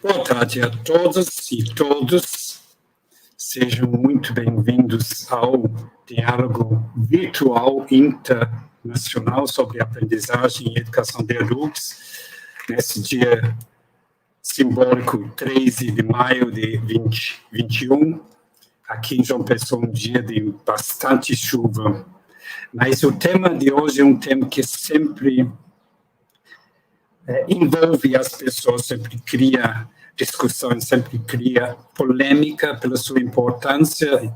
Boa tarde a todos e todas. Sejam muito bem-vindos ao Diálogo Virtual Internacional sobre Aprendizagem e Educação de Adultos, nesse dia simbólico 13 de maio de 2021. Aqui em João Pessoa, um dia de bastante chuva. Mas o tema de hoje é um tema que sempre envolve as pessoas, sempre cria discussões, sempre cria polêmica pela sua importância.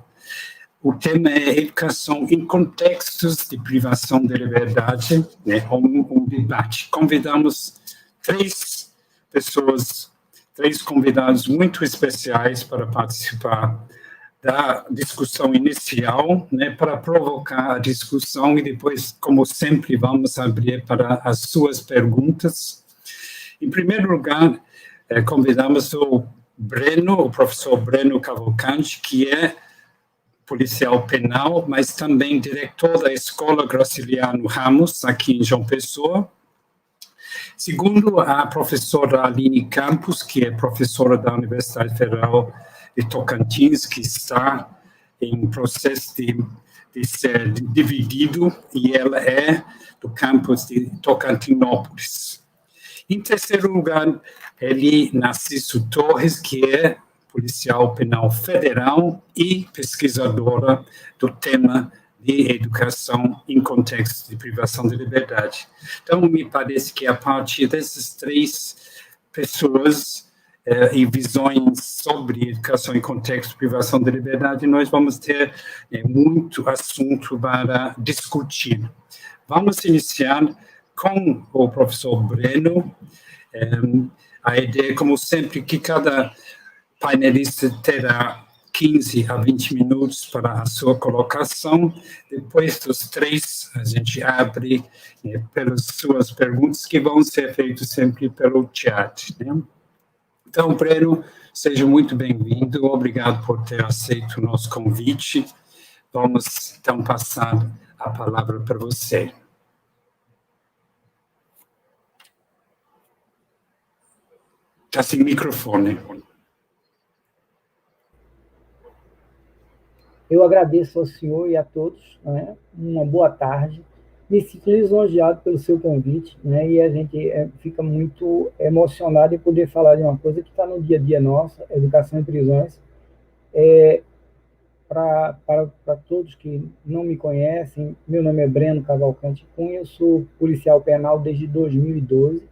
O tema é educação em contextos de privação de liberdade, né? Um debate. Convidamos três convidados muito especiais para participar da discussão inicial, né, para provocar a discussão e depois, como sempre, vamos abrir para as suas perguntas. Em primeiro lugar, convidamos o professor Breno Cavalcante, que é policial penal, mas também diretor da Escola Graciliano Ramos, aqui em João Pessoa. Segundo, a professora Aline Campos, que é professora da Universidade Federal de Tocantins, que está em processo de ser dividido, e ela é do campus de Tocantinópolis. Em terceiro lugar, Eli Narciso Torres, que é policial penal federal e pesquisadora do tema de educação em contexto de privação de liberdade. Então, me parece que a partir dessas três pessoas e visões sobre educação em contexto de privação de liberdade, nós vamos ter muito assunto para discutir. Vamos iniciar com o professor Breno. A ideia, como sempre, que cada painelista terá 15 a 20 minutos para a sua colocação. Depois dos três, a gente abre pelas suas perguntas, que vão ser feitas sempre pelo chat, né? Então, Breno, seja muito bem-vindo. Obrigado por ter aceito o nosso convite. Vamos, então, passar a palavra para você. Está sem microfone. Eu agradeço ao senhor e a todos, né? Uma boa tarde. Me sinto lisonjeado pelo seu convite, né? E a gente fica muito emocionado em poder falar de uma coisa que está no dia a dia nosso, educação em prisões. Para todos que não me conhecem, meu nome é Breno Cavalcante Cunha, eu sou policial penal desde 2012.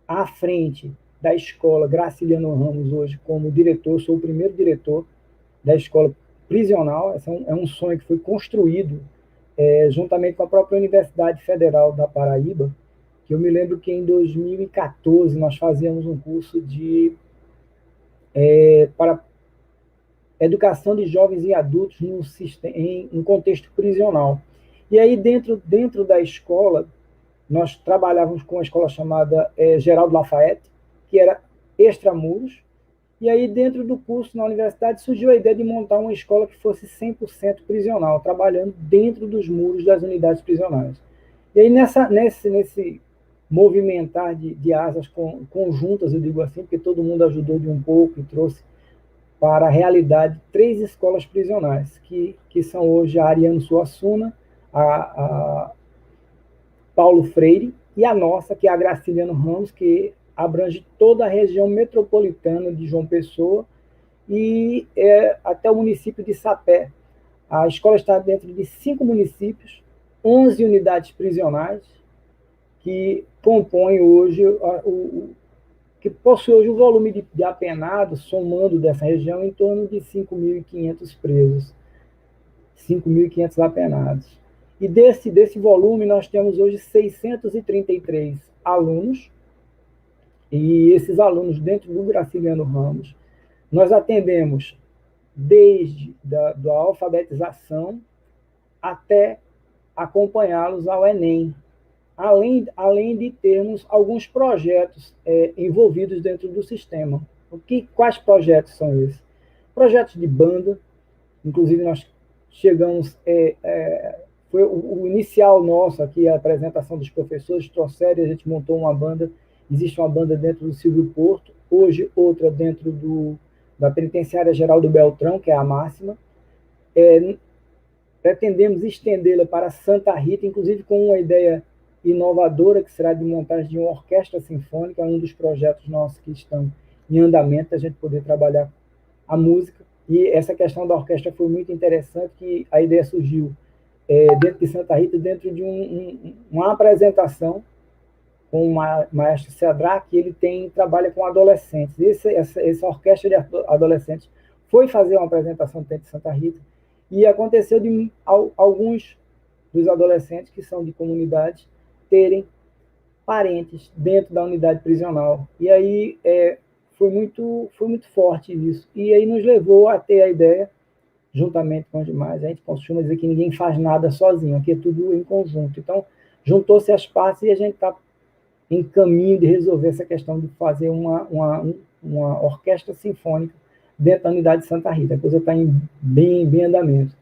À frente da escola Graciliano Ramos hoje, como diretor, sou o primeiro diretor da escola prisional. Esse é um sonho que foi construído juntamente com a própria Universidade Federal da Paraíba, que eu me lembro que em 2014 nós fazíamos um curso para educação de jovens e adultos em contexto prisional. E aí, dentro da escola, nós trabalhávamos com uma escola chamada Geraldo Lafayette, que era extramuros. E aí, dentro do curso na universidade, surgiu a ideia de montar uma escola que fosse 100% prisional, trabalhando dentro dos muros das unidades prisionais. E aí, nesse movimentar de asas conjuntas, eu digo assim, porque todo mundo ajudou de um pouco e trouxe para a realidade 3 escolas prisionais, que são hoje a Ariano Suassuna, a Paulo Freire, e a nossa, que é a Graciliano Ramos, que abrange toda a região metropolitana de João Pessoa e até o município de Sapé. A escola está dentro de 5 municípios, 11 unidades prisionais, que compõem hoje, que possui hoje o volume de apenados, somando dessa região, em torno de 5.500 presos, 5.500 apenados. E desse volume, nós temos hoje 633 alunos, e esses alunos dentro do Graciliano Ramos, nós atendemos desde da alfabetização até acompanhá-los ao Enem, além de termos alguns projetos envolvidos dentro do sistema. Quais projetos são esses? Projetos de banda, inclusive nós chegamos, foi o inicial nosso aqui, a apresentação dos professores trouxeram, a gente montou uma banda existe uma banda dentro do Silvio Porto, hoje outra dentro da Penitenciária Geral do Beltrão, que é a Máxima. Pretendemos estendê-la para Santa Rita, inclusive com uma ideia inovadora, que será de montagem de uma orquestra sinfônica, um dos projetos nossos que estão em andamento, a gente poder trabalhar a música. E essa questão da orquestra foi muito interessante, que a ideia surgiu dentro de Santa Rita, dentro de uma apresentação com o maestro Cedra, que ele trabalha com adolescentes. Essa orquestra de adolescentes foi fazer uma apresentação dentro de Santa Rita, e aconteceu de alguns dos adolescentes que são de comunidades terem parentes dentro da unidade prisional. E aí foi muito forte isso. E aí nos levou a ter a ideia, juntamente com os demais, a gente costuma dizer que ninguém faz nada sozinho, aqui é tudo em conjunto. Então, juntou-se as partes e a gente está em caminho de resolver essa questão de fazer uma orquestra sinfônica dentro da unidade de Santa Rita. A coisa está em bem andamento.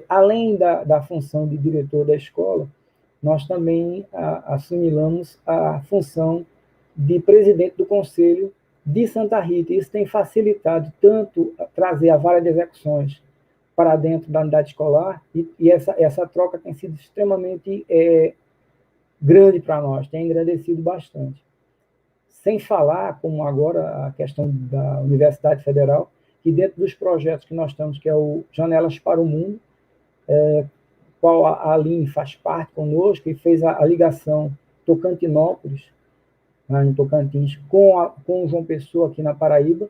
Além da função de diretor da escola, nós também assimilamos a função de presidente do Conselho de Santa Rita. Isso tem facilitado tanto trazer a vara de execuções para dentro da unidade escolar, e essa troca tem sido extremamente grande para nós, tem engrandecido bastante. Sem falar, como agora, a questão da Universidade Federal, que dentro dos projetos que nós estamos, que é o Janelas para o Mundo, qual a Aline faz parte conosco e fez a ligação Tocantinópolis, lá em Tocantins, com João Pessoa, aqui na Paraíba.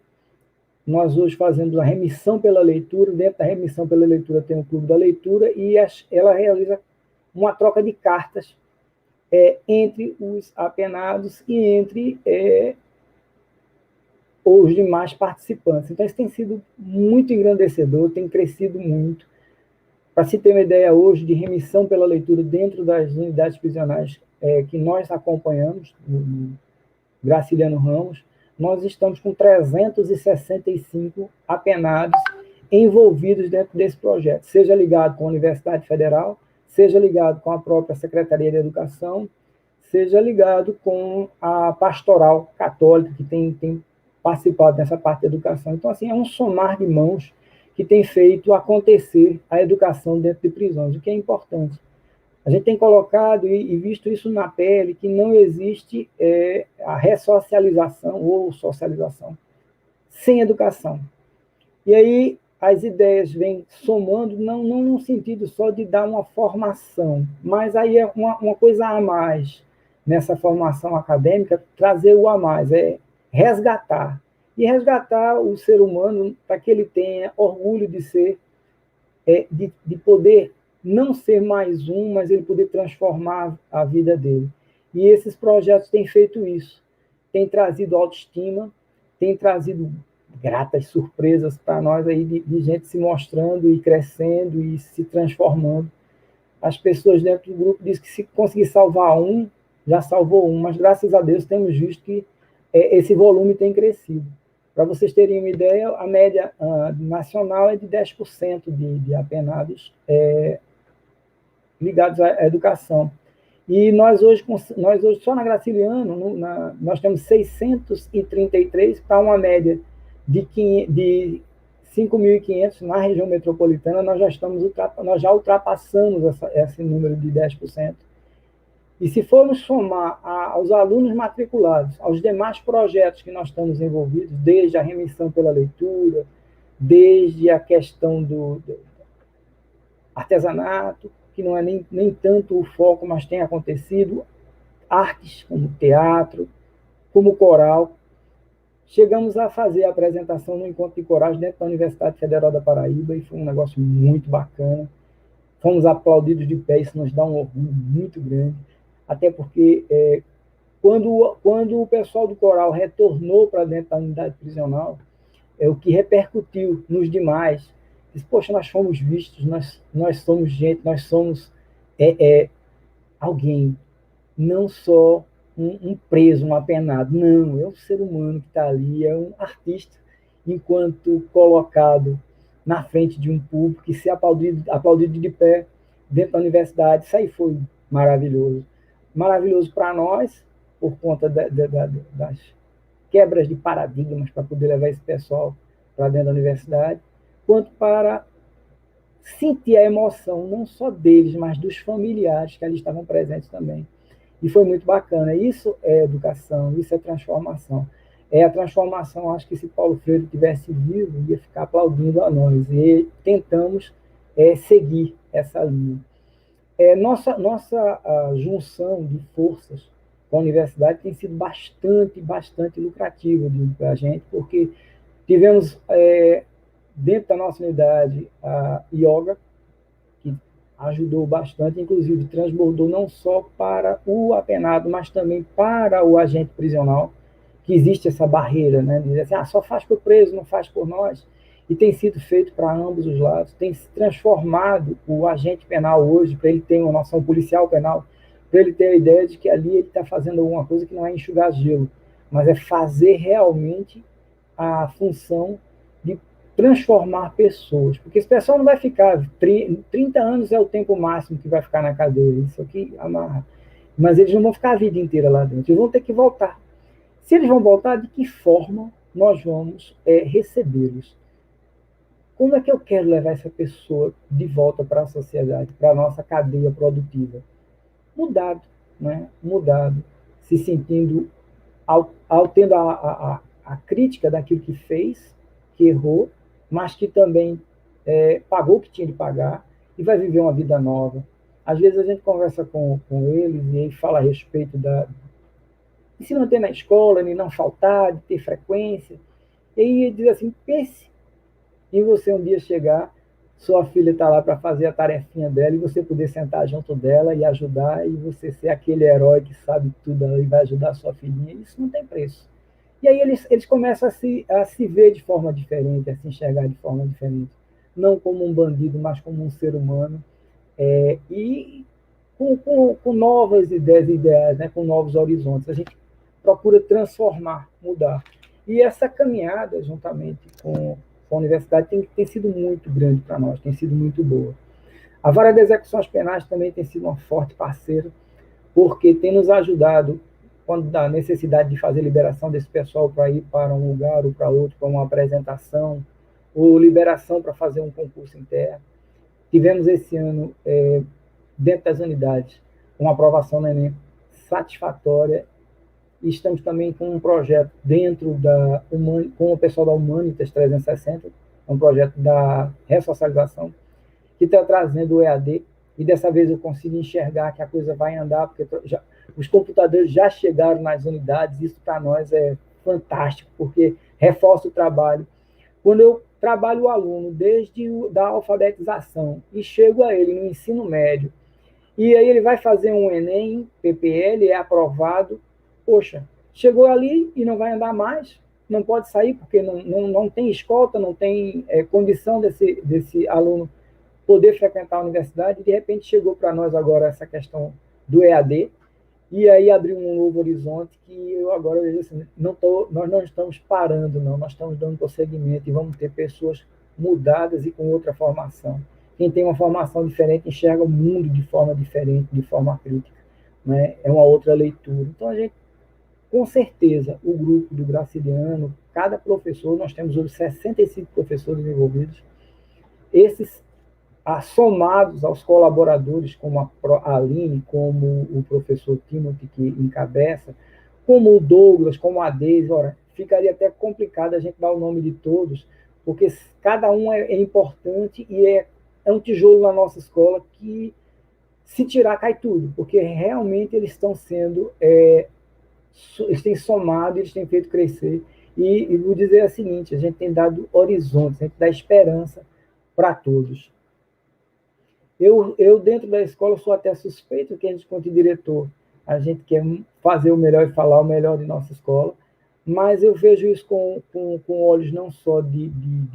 Nós hoje fazemos a remissão pela leitura. Dentro da remissão pela leitura tem o Clube da Leitura, e ela realiza uma troca de cartas entre os apenados e entre os demais participantes. Então, isso tem sido muito engrandecedor, tem crescido muito. Para se ter uma ideia hoje de remissão pela leitura dentro das unidades prisionais que nós acompanhamos, no Graciliano Ramos, nós estamos com 365 apenados envolvidos dentro desse projeto, seja ligado com a Universidade Federal, seja ligado com a própria Secretaria de Educação, seja ligado com a Pastoral Católica, que tem participado dessa parte da educação. Então, assim, é um somar de mãos que tem feito acontecer a educação dentro de prisões, o que é importante. A gente tem colocado e visto isso na pele, que não existe a ressocialização ou socialização sem educação. E aí as ideias vêm somando, não no sentido só de dar uma formação, mas aí é uma coisa a mais nessa formação acadêmica, trazer o a mais, resgatar. E resgatar o ser humano para que ele tenha orgulho de ser, de poder não ser mais um, mas ele poder transformar a vida dele. E esses projetos têm feito isso, têm trazido autoestima, têm trazido gratas surpresas para nós aí de gente se mostrando e crescendo e se transformando. As pessoas dentro do grupo dizem que se conseguir salvar um, já salvou um, mas graças a Deus temos visto que esse volume tem crescido. Para vocês terem uma ideia, a média nacional é de 10% de apenados ligados à educação. E nós hoje só na Graciliano, nós temos 633 para uma média de 5.500 na região metropolitana. Nós já ultrapassamos esse número de 10%. E se formos somar aos alunos matriculados, aos demais projetos que nós estamos envolvidos, desde a remissão pela leitura, desde a questão do artesanato, que não é nem tanto o foco, mas tem acontecido, artes como teatro, como coral. Chegamos a fazer a apresentação no Encontro de Corais dentro da Universidade Federal da Paraíba, e foi um negócio muito bacana. Fomos aplaudidos de pé, isso nos dá um orgulho muito grande, até porque quando o pessoal do coral retornou para dentro da unidade prisional, o que repercutiu nos demais, disse, poxa, nós fomos vistos, nós somos gente, nós somos alguém, não só um preso, um apenado, não, é um ser humano que está ali, é um artista, enquanto colocado na frente de um público e ser aplaudido de pé dentro da universidade. Isso aí foi maravilhoso. Maravilhoso para nós, por conta das quebras de paradigmas para poder levar esse pessoal para dentro da universidade, quanto para sentir a emoção, não só deles, mas dos familiares que ali estavam presentes também. E foi muito bacana. Isso é educação, isso é transformação. É a transformação, acho que se Paulo Freire tivesse vivo, ia ficar aplaudindo a nós. E tentamos seguir essa linha. Nossa a junção de forças com a universidade tem sido bastante lucrativa para a gente, porque tivemos dentro da nossa unidade a yoga, que ajudou bastante, inclusive transbordou não só para o apenado, mas também para o agente prisional, que existe essa barreira, né? Dizer assim, só faz por preso, não faz por nós. E tem sido feito para ambos os lados, tem se transformado o agente penal hoje, para ele ter uma noção policial penal, para ele ter a ideia de que ali ele está fazendo alguma coisa que não é enxugar gelo, mas é fazer realmente a função de transformar pessoas, porque esse pessoal não vai ficar, 30 anos é o tempo máximo que vai ficar na cadeia, isso aqui amarra, mas eles não vão ficar a vida inteira lá dentro, eles vão ter que voltar. Se eles vão voltar, de que forma nós vamos recebê-los? Como é que eu quero levar essa pessoa de volta para a sociedade, para a nossa cadeia produtiva? Mudado, né? Mudado, se sentindo, tendo a crítica daquilo que fez, que errou, mas que também pagou o que tinha de pagar e vai viver uma vida nova. Às vezes a gente conversa com eles e ele fala a respeito de se manter na escola, de não faltar, de ter frequência. E aí ele diz assim, pense em você um dia chegar, sua filha está lá para fazer a tarefinha dela e você poder sentar junto dela e ajudar e você ser aquele herói que sabe tudo e vai ajudar a sua filhinha. Isso não tem preço. E aí eles começam a se ver de forma diferente, a se enxergar de forma diferente. Não como um bandido, mas como um ser humano. E com novas ideias e ideais, né? Com novos horizontes. A gente procura transformar, mudar. E essa caminhada, juntamente com a universidade, tem sido muito grande para nós, tem sido muito boa. A Vara de Execuções Penais também tem sido uma forte parceira, porque tem nos ajudado quando dá necessidade de fazer liberação desse pessoal para ir para um lugar ou para outro, para uma apresentação, ou liberação para fazer um concurso interno. Tivemos esse ano, dentro das unidades, uma aprovação no Enem satisfatória, e estamos também com um projeto dentro com o pessoal da Humanitas 360, um projeto da ressocialização, que está trazendo o EAD, e dessa vez eu consigo enxergar que a coisa vai andar, porque os computadores já chegaram nas unidades, isso para nós é fantástico, porque reforça o trabalho. Quando eu trabalho o aluno desde da alfabetização e chego a ele no ensino médio, e aí ele vai fazer um Enem, PPL, é aprovado, poxa, chegou ali e não vai andar mais, não pode sair porque não tem escolta, não tem condição desse aluno poder frequentar a universidade, e de repente chegou para nós agora essa questão do EAD, e aí abriu um novo horizonte que eu agora vejo assim, nós não estamos parando, não, nós estamos dando prosseguimento e vamos ter pessoas mudadas e com outra formação. Quem tem uma formação diferente enxerga o mundo de forma diferente, de forma crítica, né? É uma outra leitura. Então, a gente, com certeza, o grupo do Graciliano, cada professor, nós temos hoje 65 professores envolvidos, esses somados aos colaboradores, como a Aline, como o professor Timothy, que encabeça, como o Douglas, como a Deise, ora, ficaria até complicado a gente dar o nome de todos, porque cada um é importante e é um tijolo na nossa escola que, se tirar, cai tudo, porque realmente eles estão sendo, eles têm somado, eles têm feito crescer, e vou dizer o seguinte, a gente tem dado horizontes, a gente dá esperança para todos. Eu, dentro da escola, sou até suspeito que a gente, quanto diretor, a gente quer fazer o melhor e falar o melhor de nossa escola, mas eu vejo isso com olhos não só de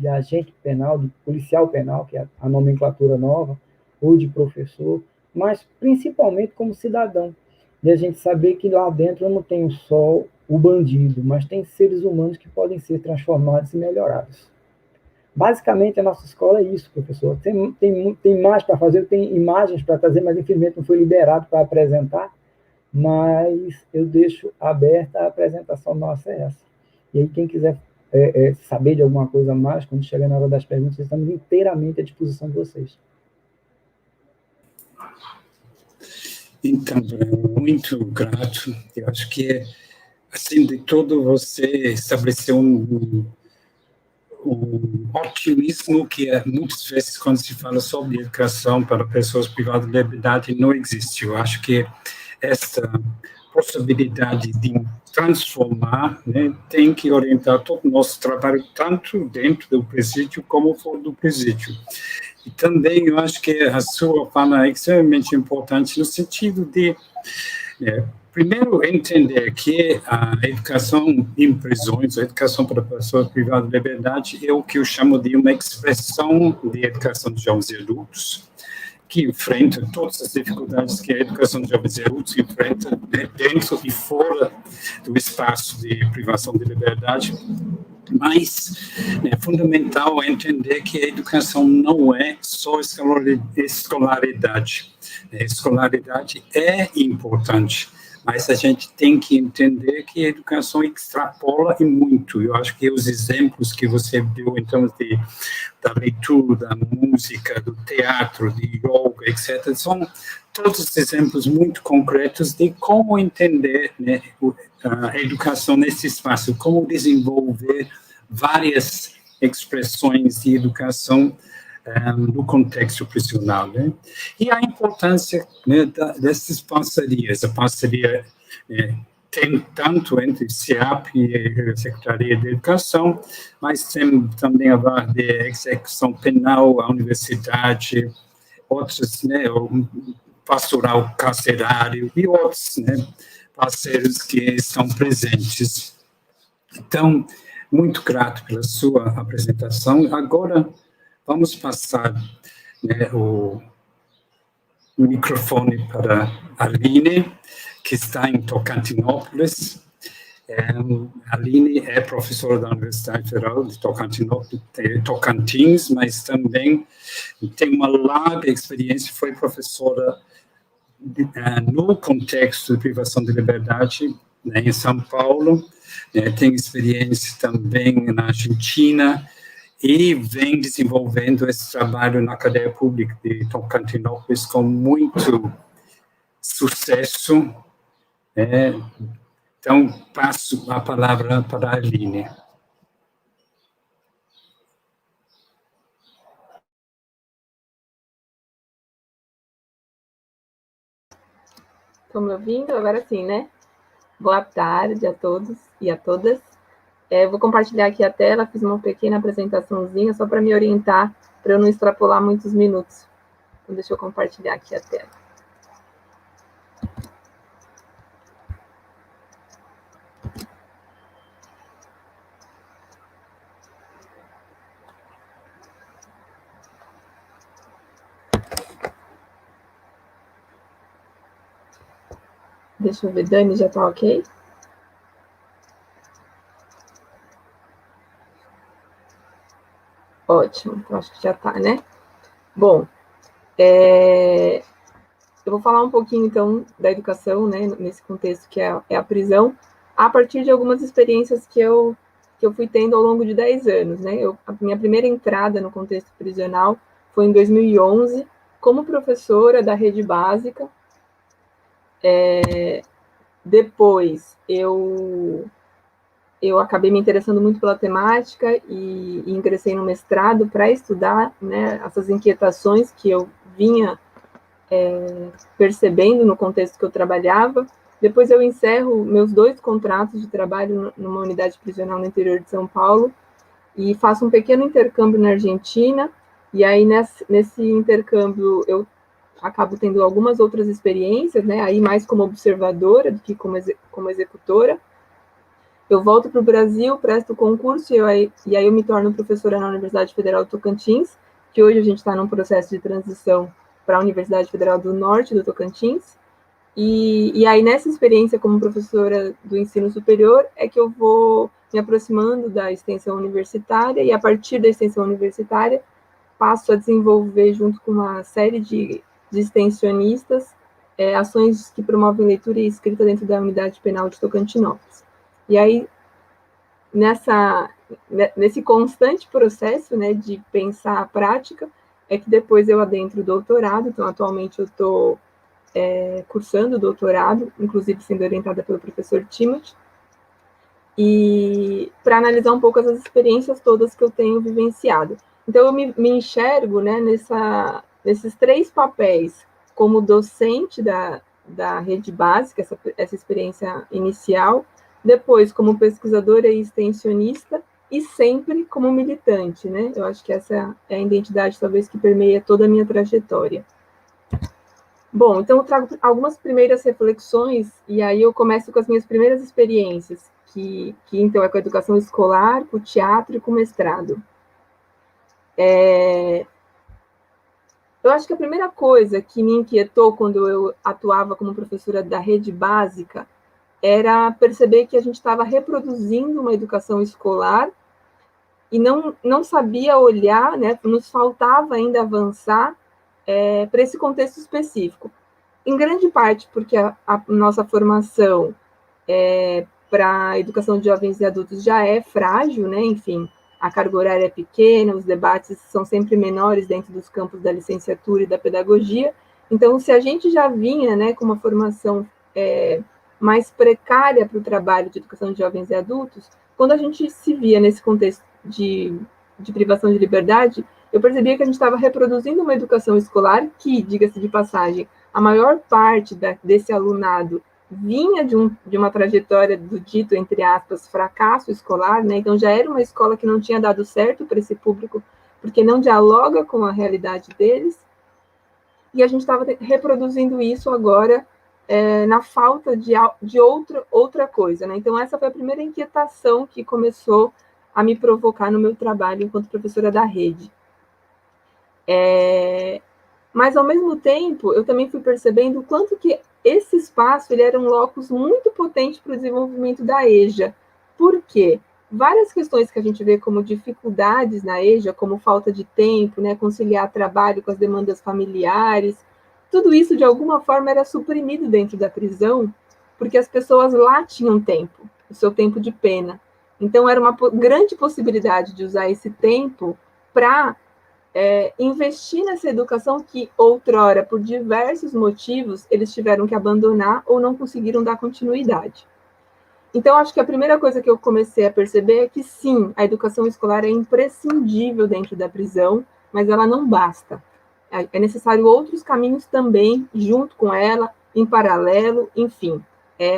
agente penal, de policial penal, que é a nomenclatura nova, ou de professor, mas principalmente como cidadão, de a gente saber que lá dentro eu não tenho só o bandido, mas tem seres humanos que podem ser transformados e melhorados. Basicamente, a nossa escola é isso, professor. Tem mais para fazer, tem imagens para trazer, mas infelizmente não foi liberado para apresentar, mas eu deixo aberta a apresentação nossa é essa. E aí, quem quiser saber de alguma coisa mais, quando chegar na hora das perguntas, estamos inteiramente à disposição de vocês. Então, muito grato. Eu acho que, assim, de tudo, você estabeleceu um otimismo que muitas vezes, quando se fala sobre educação para pessoas privadas de liberdade, não existe. Eu acho que essa possibilidade de transformar, né, tem que orientar todo o nosso trabalho, tanto dentro do presídio como fora do presídio. E também eu acho que a sua fala é extremamente importante no sentido de, primeiro, entender que a educação em prisões, a educação para pessoas privadas de liberdade, é o que eu chamo de uma expressão de educação de jovens e adultos, que enfrenta todas as dificuldades que a educação de jovens e adultos enfrenta, né, dentro e fora do espaço de privação de liberdade. Mas é fundamental entender que a educação não é só escolaridade. A escolaridade é importante, mas a gente tem que entender que a educação extrapola e muito. Eu acho que os exemplos que você deu, então, da leitura, da música, do teatro, de yoga, etc., são todos exemplos muito concretos de como entender, né, a educação nesse espaço, como desenvolver várias expressões de educação no contexto prisional, né? E a importância, né, dessas parcerias, a parceria tem tanto entre SEAP e a Secretaria de Educação, mas tem também a vaga de execução penal, a universidade, outros, né, o pastoral carcerário e outros, né, parceiros que estão presentes. Então, muito grato pela sua apresentação. Agora, vamos passar, né, o microfone para a Aline, que está em Tocantinópolis. A Aline é professora da Universidade Federal de Tocantins, mas também tem uma larga experiência, foi professora no contexto de privação de liberdade, né, em São Paulo, né, tem experiência também na Argentina e vem desenvolvendo esse trabalho na cadeia pública de Tocantinópolis com muito sucesso. Então, passo a palavra para a Aline. Estão me ouvindo? Agora sim, né? Boa tarde a todos e a todas. Vou compartilhar aqui a tela, fiz uma pequena apresentaçãozinha só para me orientar, para eu não extrapolar muitos minutos. Então, deixa eu compartilhar aqui a tela. Deixa eu ver, Dani, já está ok? Ótimo, então acho que já está, né? Bom, eu vou falar um pouquinho, então, da educação, né, nesse contexto que é a prisão, a partir de algumas experiências que eu fui tendo ao longo de 10 anos, né? A minha primeira entrada no contexto prisional foi em 2011, como professora da rede básica. Depois, eu acabei me interessando muito pela temática e ingressei no mestrado para estudar, né, essas inquietações que eu vinha percebendo no contexto que eu trabalhava. Depois eu encerro meus 2 contratos de trabalho numa unidade prisional no interior de São Paulo e faço um pequeno intercâmbio na Argentina, e aí nesse intercâmbio eu acabo tendo algumas outras experiências, né, aí mais como observadora do que como executora. Eu volto para o Brasil, presto o concurso e aí eu me torno professora na Universidade Federal do Tocantins, que hoje a gente está num processo de transição para a Universidade Federal do Norte do Tocantins. E aí, nessa experiência como professora do ensino superior, é que eu vou me aproximando da extensão universitária, e a partir da extensão universitária, passo a desenvolver, junto com uma série de extensionistas, ações que promovem leitura e escrita dentro da unidade penal de Tocantinópolis. E aí, nesse constante processo, né, de pensar a prática, é que depois eu adentro o doutorado. Então, atualmente eu estou cursando o doutorado, inclusive sendo orientada pelo professor Timothy, e para analisar um pouco as experiências todas que eu tenho vivenciado. Então, eu me enxergo, né, nesses 3 papéis, como docente da rede básica, essa experiência inicial, depois como pesquisadora e extensionista, e sempre como militante, né? Eu acho que essa é a identidade, talvez, que permeia toda a minha trajetória. Bom, então eu trago algumas primeiras reflexões, e aí eu começo com as minhas primeiras experiências, que então é com a educação escolar, com o teatro e com o mestrado. Eu acho que a primeira coisa que me inquietou quando eu atuava como professora da rede básica era perceber que a gente estava reproduzindo uma educação escolar e não sabia olhar, né, nos faltava ainda avançar para esse contexto específico. Em grande parte porque a nossa formação para a educação de jovens e adultos já é frágil, né? Enfim, a carga horária é pequena, os debates são sempre menores dentro dos campos da licenciatura e da pedagogia. Então, se a gente já vinha, né, com uma formação mais precária para o trabalho de educação de jovens e adultos, quando a gente se via nesse contexto de privação de liberdade, eu percebia que a gente estava reproduzindo uma educação escolar que, diga-se de passagem, a maior parte desse alunado vinha de uma trajetória do dito, entre aspas, fracasso escolar, né? Então já era uma escola que não tinha dado certo para esse público, porque não dialoga com a realidade deles, e a gente estava reproduzindo isso agora na falta de outra coisa, né? Então essa foi a primeira inquietação que começou a me provocar no meu trabalho enquanto professora da rede. Mas, ao mesmo tempo, eu também fui percebendo o quanto que esse espaço ele era um locus muito potente para o desenvolvimento da EJA. Por quê? Várias questões que a gente vê como dificuldades na EJA, como falta de tempo, né, conciliar trabalho com as demandas familiares, tudo isso, de alguma forma, era suprimido dentro da prisão, porque as pessoas lá tinham tempo, o seu tempo de pena. Então, era uma grande possibilidade de usar esse tempo para investir nessa educação que, outrora, por diversos motivos, eles tiveram que abandonar ou não conseguiram dar continuidade. Então, acho que a primeira coisa que eu comecei a perceber é que, sim, a educação escolar é imprescindível dentro da prisão, mas ela não basta. É necessário outros caminhos também, junto com ela, em paralelo, enfim.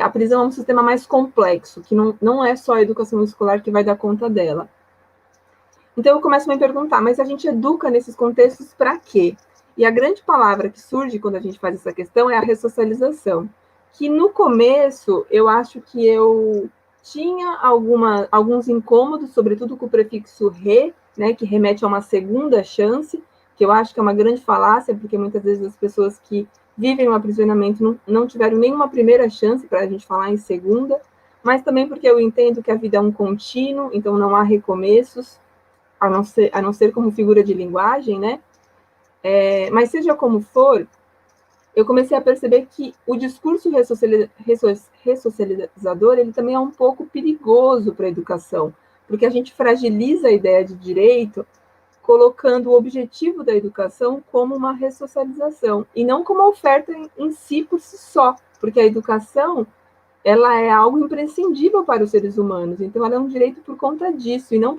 A prisão é um sistema mais complexo, que não é só a educação escolar que vai dar conta dela. Então, eu começo a me perguntar, mas a gente educa nesses contextos para quê? E a grande palavra que surge quando a gente faz essa questão é a ressocialização, que no começo eu acho que eu tinha alguns incômodos, sobretudo com o prefixo re, né, que remete a uma segunda chance, que eu acho que é uma grande falácia, porque muitas vezes as pessoas que vivem um aprisionamento não tiveram nenhuma primeira chance para a gente falar em segunda, mas também porque eu entendo que a vida é um contínuo, então não há recomeços, a não ser como figura de linguagem, né? Mas seja como for, eu comecei a perceber que o discurso ressocializador, ele também é um pouco perigoso para a educação, porque a gente fragiliza a ideia de direito, colocando o objetivo da educação como uma ressocialização, e não como a oferta em si por si só, porque a educação ela é algo imprescindível para os seres humanos, então ela é um direito por conta disso, e não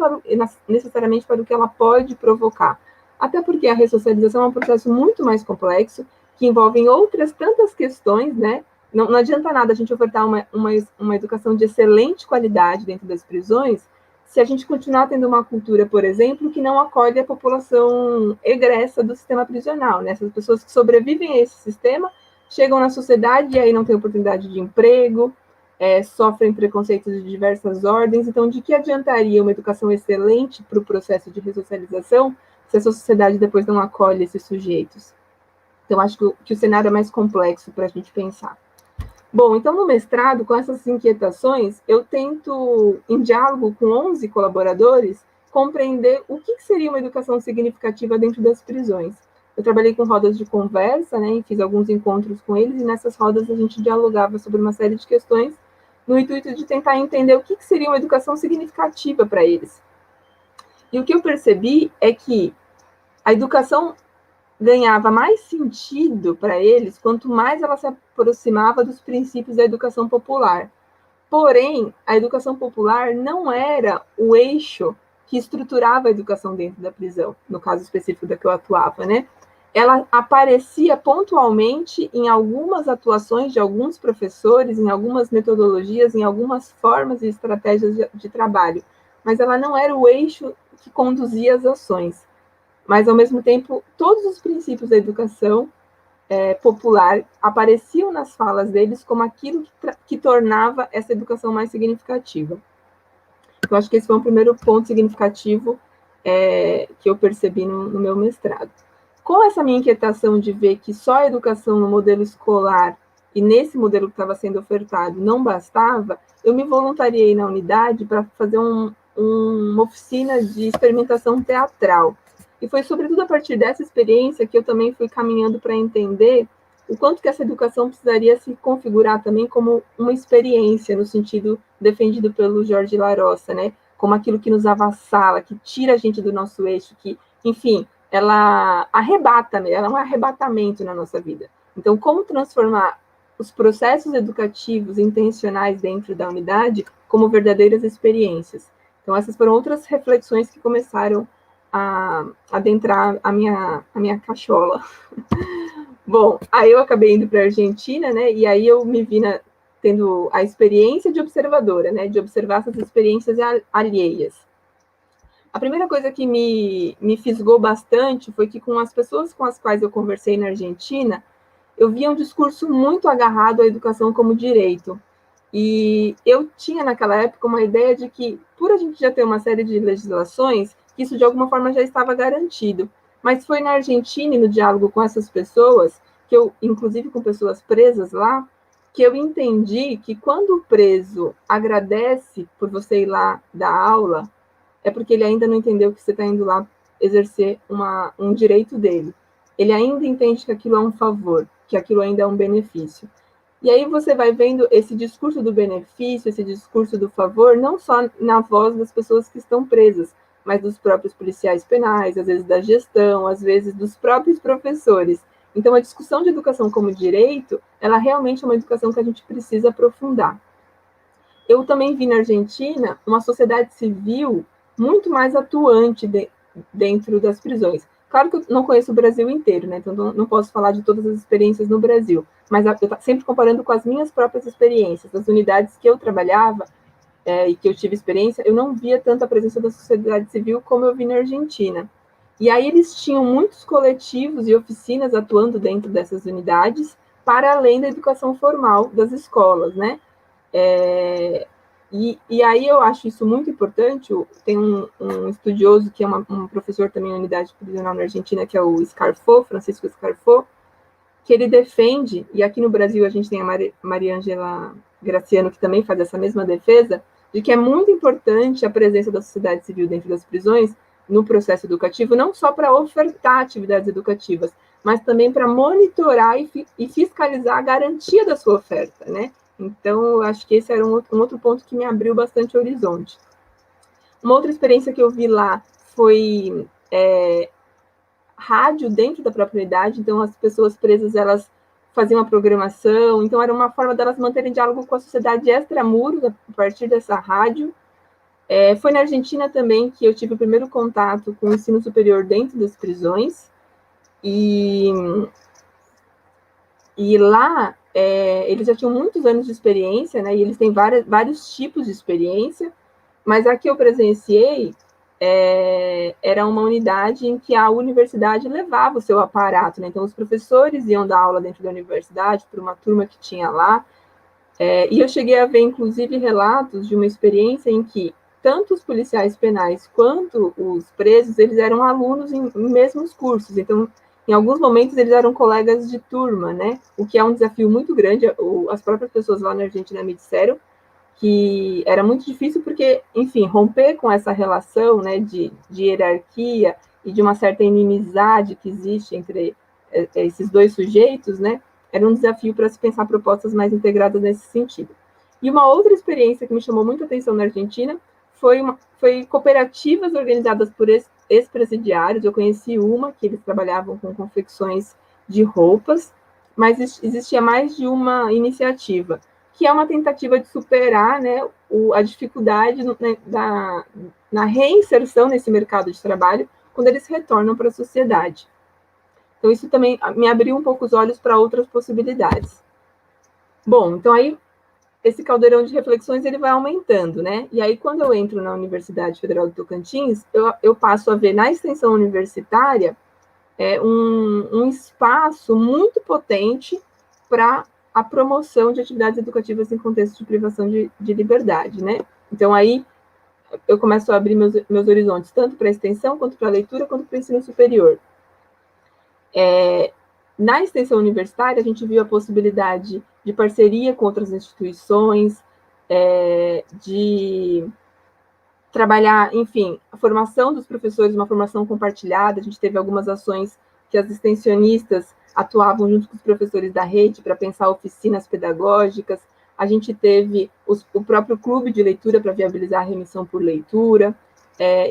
necessariamente para o que ela pode provocar. Até porque a ressocialização é um processo muito mais complexo, que envolve outras tantas questões, né? Não adianta nada a gente ofertar uma educação de excelente qualidade dentro das prisões, se a gente continuar tendo uma cultura, por exemplo, que não acolhe a população egressa do sistema prisional, né? Essas pessoas que sobrevivem a esse sistema chegam na sociedade e aí não têm oportunidade de emprego, sofrem preconceitos de diversas ordens. Então, de que adiantaria uma educação excelente para o processo de ressocialização se a sociedade depois não acolhe esses sujeitos? Então, acho que o cenário é mais complexo para a gente pensar. Bom, então, no mestrado, com essas inquietações, eu tento, em diálogo com 11 colaboradores, compreender o que seria uma educação significativa dentro das prisões. eu trabalhei com rodas de conversa, né, e fiz alguns encontros com eles, e nessas rodas a gente dialogava sobre uma série de questões no intuito de tentar entender o que seria uma educação significativa para eles. E o que eu percebi é que a educação ganhava mais sentido para eles quanto mais ela se aproximava dos princípios da educação popular. Porém, a educação popular não era o eixo que estruturava a educação dentro da prisão, no caso específico da que eu atuava, né? Ela aparecia pontualmente em algumas atuações de alguns professores, em algumas metodologias, em algumas formas e estratégias de trabalho, mas ela não era o eixo que conduzia as ações. Mas, ao mesmo tempo, todos os princípios da educação popular apareciam nas falas deles como aquilo que tornava essa educação mais significativa. Eu acho que esse foi um primeiro ponto significativo que eu percebi no meu mestrado. Com essa minha inquietação de ver que só a educação no modelo escolar e nesse modelo que estava sendo ofertado não bastava, eu me voluntariei na unidade para fazer uma oficina de experimentação teatral. E foi sobretudo a partir dessa experiência que eu também fui caminhando para entender o quanto que essa educação precisaria se configurar também como uma experiência, no sentido defendido pelo Jorge Larossa, né? Como aquilo que nos avassala, que tira a gente do nosso eixo, que, enfim, ela arrebata, né? Ela é um arrebatamento na nossa vida. Então, como transformar os processos educativos intencionais dentro da unidade como verdadeiras experiências? Então, essas foram outras reflexões que começaram a adentrar a minha cachola. Bom, aí eu acabei indo para a Argentina, né? E aí eu me vi tendo a experiência de observadora, né? De observar essas experiências alheias. A primeira coisa que me fisgou bastante foi que com as pessoas com as quais eu conversei na Argentina, eu via um discurso muito agarrado à educação como direito. E eu tinha naquela época uma ideia de que, por a gente já ter uma série de legislações, que isso de alguma forma já estava garantido. Mas foi na Argentina e no diálogo com essas pessoas, que eu, inclusive com pessoas presas lá, que eu entendi que quando o preso agradece por você ir lá dar aula, é porque ele ainda não entendeu que você está indo lá exercer um direito dele. Ele ainda entende que aquilo é um favor, que aquilo ainda é um benefício. E aí você vai vendo esse discurso do benefício, esse discurso do favor, não só na voz das pessoas que estão presas, mas dos próprios policiais penais, às vezes da gestão, às vezes dos próprios professores. Então, a discussão de educação como direito, ela realmente é uma educação que a gente precisa aprofundar. Eu também vi na Argentina uma sociedade civil muito mais atuante dentro das prisões. Claro que eu não conheço o Brasil inteiro, né? Então não posso falar de todas as experiências no Brasil, mas eu sempre comparando com as minhas próprias experiências, das unidades que eu trabalhava e que eu tive experiência, eu não via tanta presença da sociedade civil como eu vi na Argentina. E aí eles tinham muitos coletivos e oficinas atuando dentro dessas unidades, para além da educação formal das escolas, né? E aí eu acho isso muito importante. Tem um estudioso que é um professor também na unidade prisional na Argentina, que é o Scarfo, Francisco Scarfo, que ele defende, e aqui no Brasil a gente tem a Maria Ângela Graciano, que também faz essa mesma defesa, de que é muito importante a presença da sociedade civil dentro das prisões no processo educativo, não só para ofertar atividades educativas, mas também para monitorar e fiscalizar a garantia da sua oferta, né? Então, eu acho que esse era um outro ponto que me abriu bastante o horizonte. Uma outra experiência que eu vi lá foi rádio dentro da própria unidade. Então, as pessoas presas, elas faziam a programação. Então, era uma forma delas manterem diálogo com a sociedade extramuros a partir dessa rádio. Foi na Argentina também que eu tive o primeiro contato com o ensino superior dentro das prisões. E lá, eles já tinham muitos anos de experiência, né? E eles têm vários tipos de experiência, mas a que eu presenciei era uma unidade em que a universidade levava o seu aparato, né? Então, os professores iam dar aula dentro da universidade para uma turma que tinha lá, e eu cheguei a ver, inclusive, relatos de uma experiência em que tanto os policiais penais quanto os presos, eles eram alunos em mesmos cursos. Então, em alguns momentos, eles eram colegas de turma, né? O que é um desafio muito grande. As próprias pessoas lá na Argentina me disseram que era muito difícil porque, enfim, romper com essa relação, né, de hierarquia e de uma certa inimizade que existe entre esses dois sujeitos, né, era um desafio para se pensar propostas mais integradas nesse sentido. E uma outra experiência que me chamou muito a atenção na Argentina foi cooperativas organizadas por ex-presidiários. Eu conheci uma, que eles trabalhavam com confecções de roupas, mas existia mais de uma iniciativa, que é uma tentativa de superar, né, a dificuldade na reinserção nesse mercado de trabalho quando eles retornam para a sociedade. Então, isso também me abriu um pouco os olhos para outras possibilidades. Bom, então aí, esse caldeirão de reflexões, ele vai aumentando, né? E aí, quando eu entro na Universidade Federal do Tocantins, eu passo a ver na extensão universitária um espaço muito potente para a promoção de atividades educativas em contexto de privação de liberdade, né? Então, aí, eu começo a abrir meus horizontes, tanto para a extensão, quanto para a leitura, quanto para o ensino superior. Na extensão universitária, a gente viu a possibilidade de parceria com outras instituições, de trabalhar, enfim, a formação dos professores, uma formação compartilhada. A gente teve algumas ações que as extensionistas atuavam junto com os professores da rede para pensar oficinas pedagógicas. A gente teve o próprio clube de leitura para viabilizar a remissão por leitura,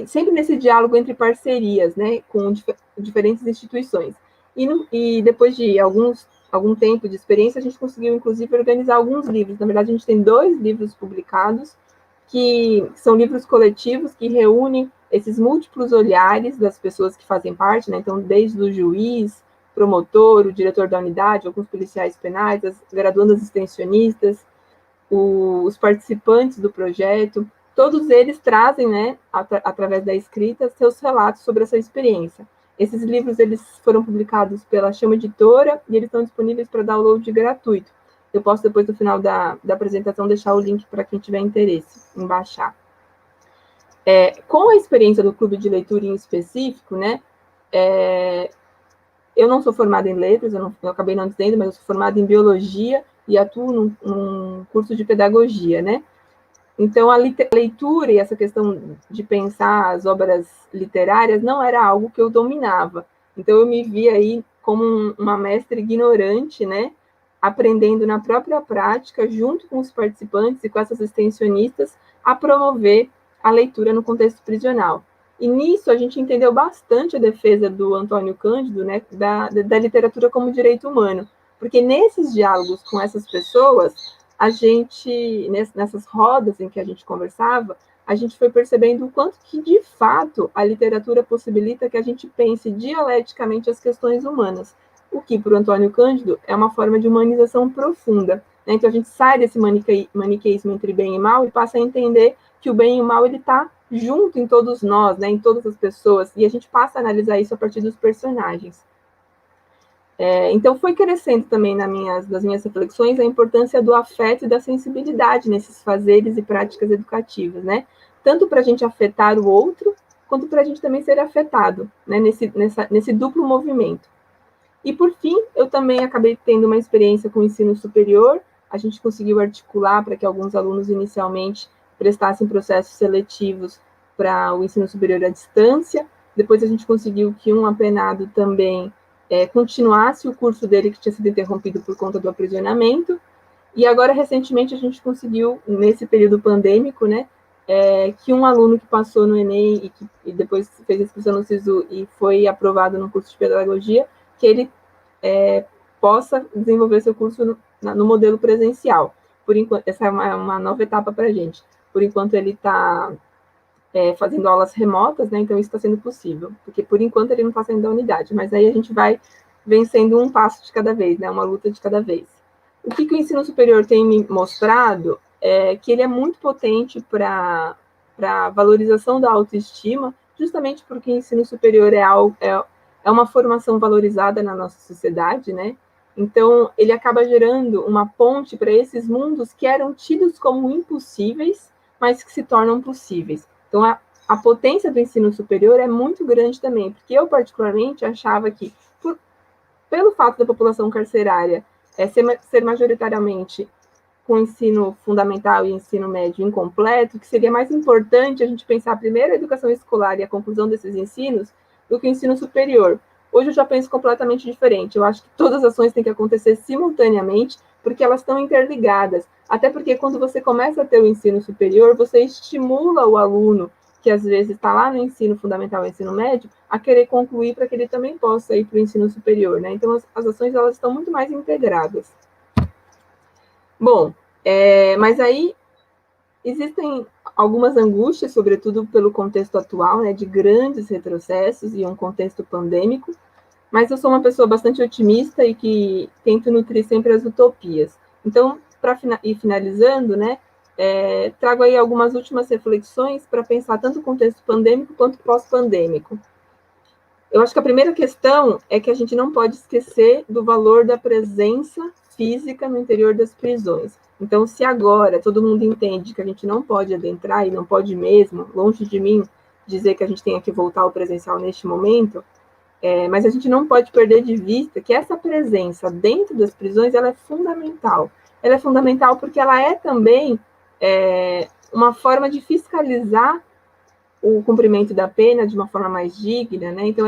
sempre nesse diálogo entre parcerias, né, com diferentes instituições. E depois de algum tempo de experiência, a gente conseguiu, inclusive, organizar alguns livros. Na verdade, a gente tem 2 livros publicados, que são livros coletivos que reúnem esses múltiplos olhares das pessoas que fazem parte, né? Então, desde o juiz, promotor, o diretor da unidade, alguns policiais penais, as graduandas extensionistas, os participantes do projeto, todos eles trazem, né, através da escrita, seus relatos sobre essa experiência. Esses livros, eles foram publicados pela Chama Editora e eles estão disponíveis para download gratuito. Eu posso, depois, no final da apresentação, deixar o link para quem tiver interesse em baixar. Com a experiência do clube de leitura em específico, né, eu não sou formada em letras, eu acabei não dizendo, mas eu sou formada em biologia e atuo num curso de pedagogia, né? Então, a leitura e essa questão de pensar as obras literárias não era algo que eu dominava. Então, eu me via aí como uma mestra ignorante, né? Aprendendo na própria prática, junto com os participantes e com essas extensionistas, a promover a leitura no contexto prisional. E nisso a gente entendeu bastante a defesa do Antônio Cândido, né? Da literatura como direito humano. Porque nesses diálogos com essas pessoas, a gente, nessas rodas em que a gente conversava, a gente foi percebendo o quanto que, de fato, a literatura possibilita que a gente pense dialeticamente as questões humanas, o que, para o Antônio Cândido, é uma forma de humanização profunda, né? Então, a gente sai desse maniqueísmo entre bem e mal e passa a entender que o bem e o mal está junto em todos nós, né? Em todas as pessoas, e a gente passa a analisar isso a partir dos personagens. Então, foi crescendo também nas minhas reflexões a importância do afeto e da sensibilidade nesses fazeres e práticas educativas, né? Tanto para a gente afetar o outro, quanto para a gente também ser afetado, né? Nesse duplo movimento. E, por fim, eu também acabei tendo uma experiência com o ensino superior. A gente conseguiu articular para que alguns alunos inicialmente prestassem processos seletivos para o ensino superior à distância. Depois a gente conseguiu que um apenado também continuasse o curso dele que tinha sido interrompido por conta do aprisionamento. E agora, recentemente, a gente conseguiu, nesse período pandêmico, né, que um aluno que passou no Enem e depois fez a inscrição no SISU e foi aprovado no curso de pedagogia, que ele possa desenvolver seu curso no modelo presencial. Por enquanto, essa é uma nova etapa para a gente. Por enquanto, ele está fazendo aulas remotas, né? Então isso está sendo possível, porque por enquanto ele não está saindo da unidade, mas aí a gente vai vencendo um passo de cada vez, né? Uma luta de cada vez. O que o ensino superior tem me mostrado é que ele é muito potente para a valorização da autoestima, justamente porque o ensino superior é uma formação valorizada na nossa sociedade, né? Então, ele acaba gerando uma ponte para esses mundos que eram tidos como impossíveis, mas que se tornam possíveis. Então, a potência do ensino superior é muito grande também, porque eu, particularmente, achava que, pelo fato da população carcerária ser majoritariamente com ensino fundamental e ensino médio incompleto, que seria mais importante a gente pensar primeiro a educação escolar e a conclusão desses ensinos, do que o ensino superior. Hoje eu já penso completamente diferente. Eu acho que todas as ações têm que acontecer simultaneamente, porque elas estão interligadas. Até porque quando você começa a ter o ensino superior, você estimula o aluno, que às vezes está lá no ensino fundamental, ensino médio, a querer concluir para que ele também possa ir para o ensino superior, né? Então, as ações elas estão muito mais integradas. Bom, mas aí existem algumas angústias, sobretudo pelo contexto atual, né, de grandes retrocessos e um contexto pandêmico, mas eu sou uma pessoa bastante otimista e que tento nutrir sempre as utopias. Então, para ir finalizando, né, trago aí algumas últimas reflexões para pensar tanto o contexto pandêmico quanto pós-pandêmico. Eu acho que a primeira questão é que a gente não pode esquecer do valor da presença física no interior das prisões. Então, se agora todo mundo entende que a gente não pode adentrar, e não pode mesmo, longe de mim, dizer que a gente tenha que voltar ao presencial neste momento, mas a gente não pode perder de vista que essa presença dentro das prisões ela é fundamental. Ela é fundamental porque ela é também uma forma de fiscalizar o cumprimento da pena de uma forma mais digna, né? Então,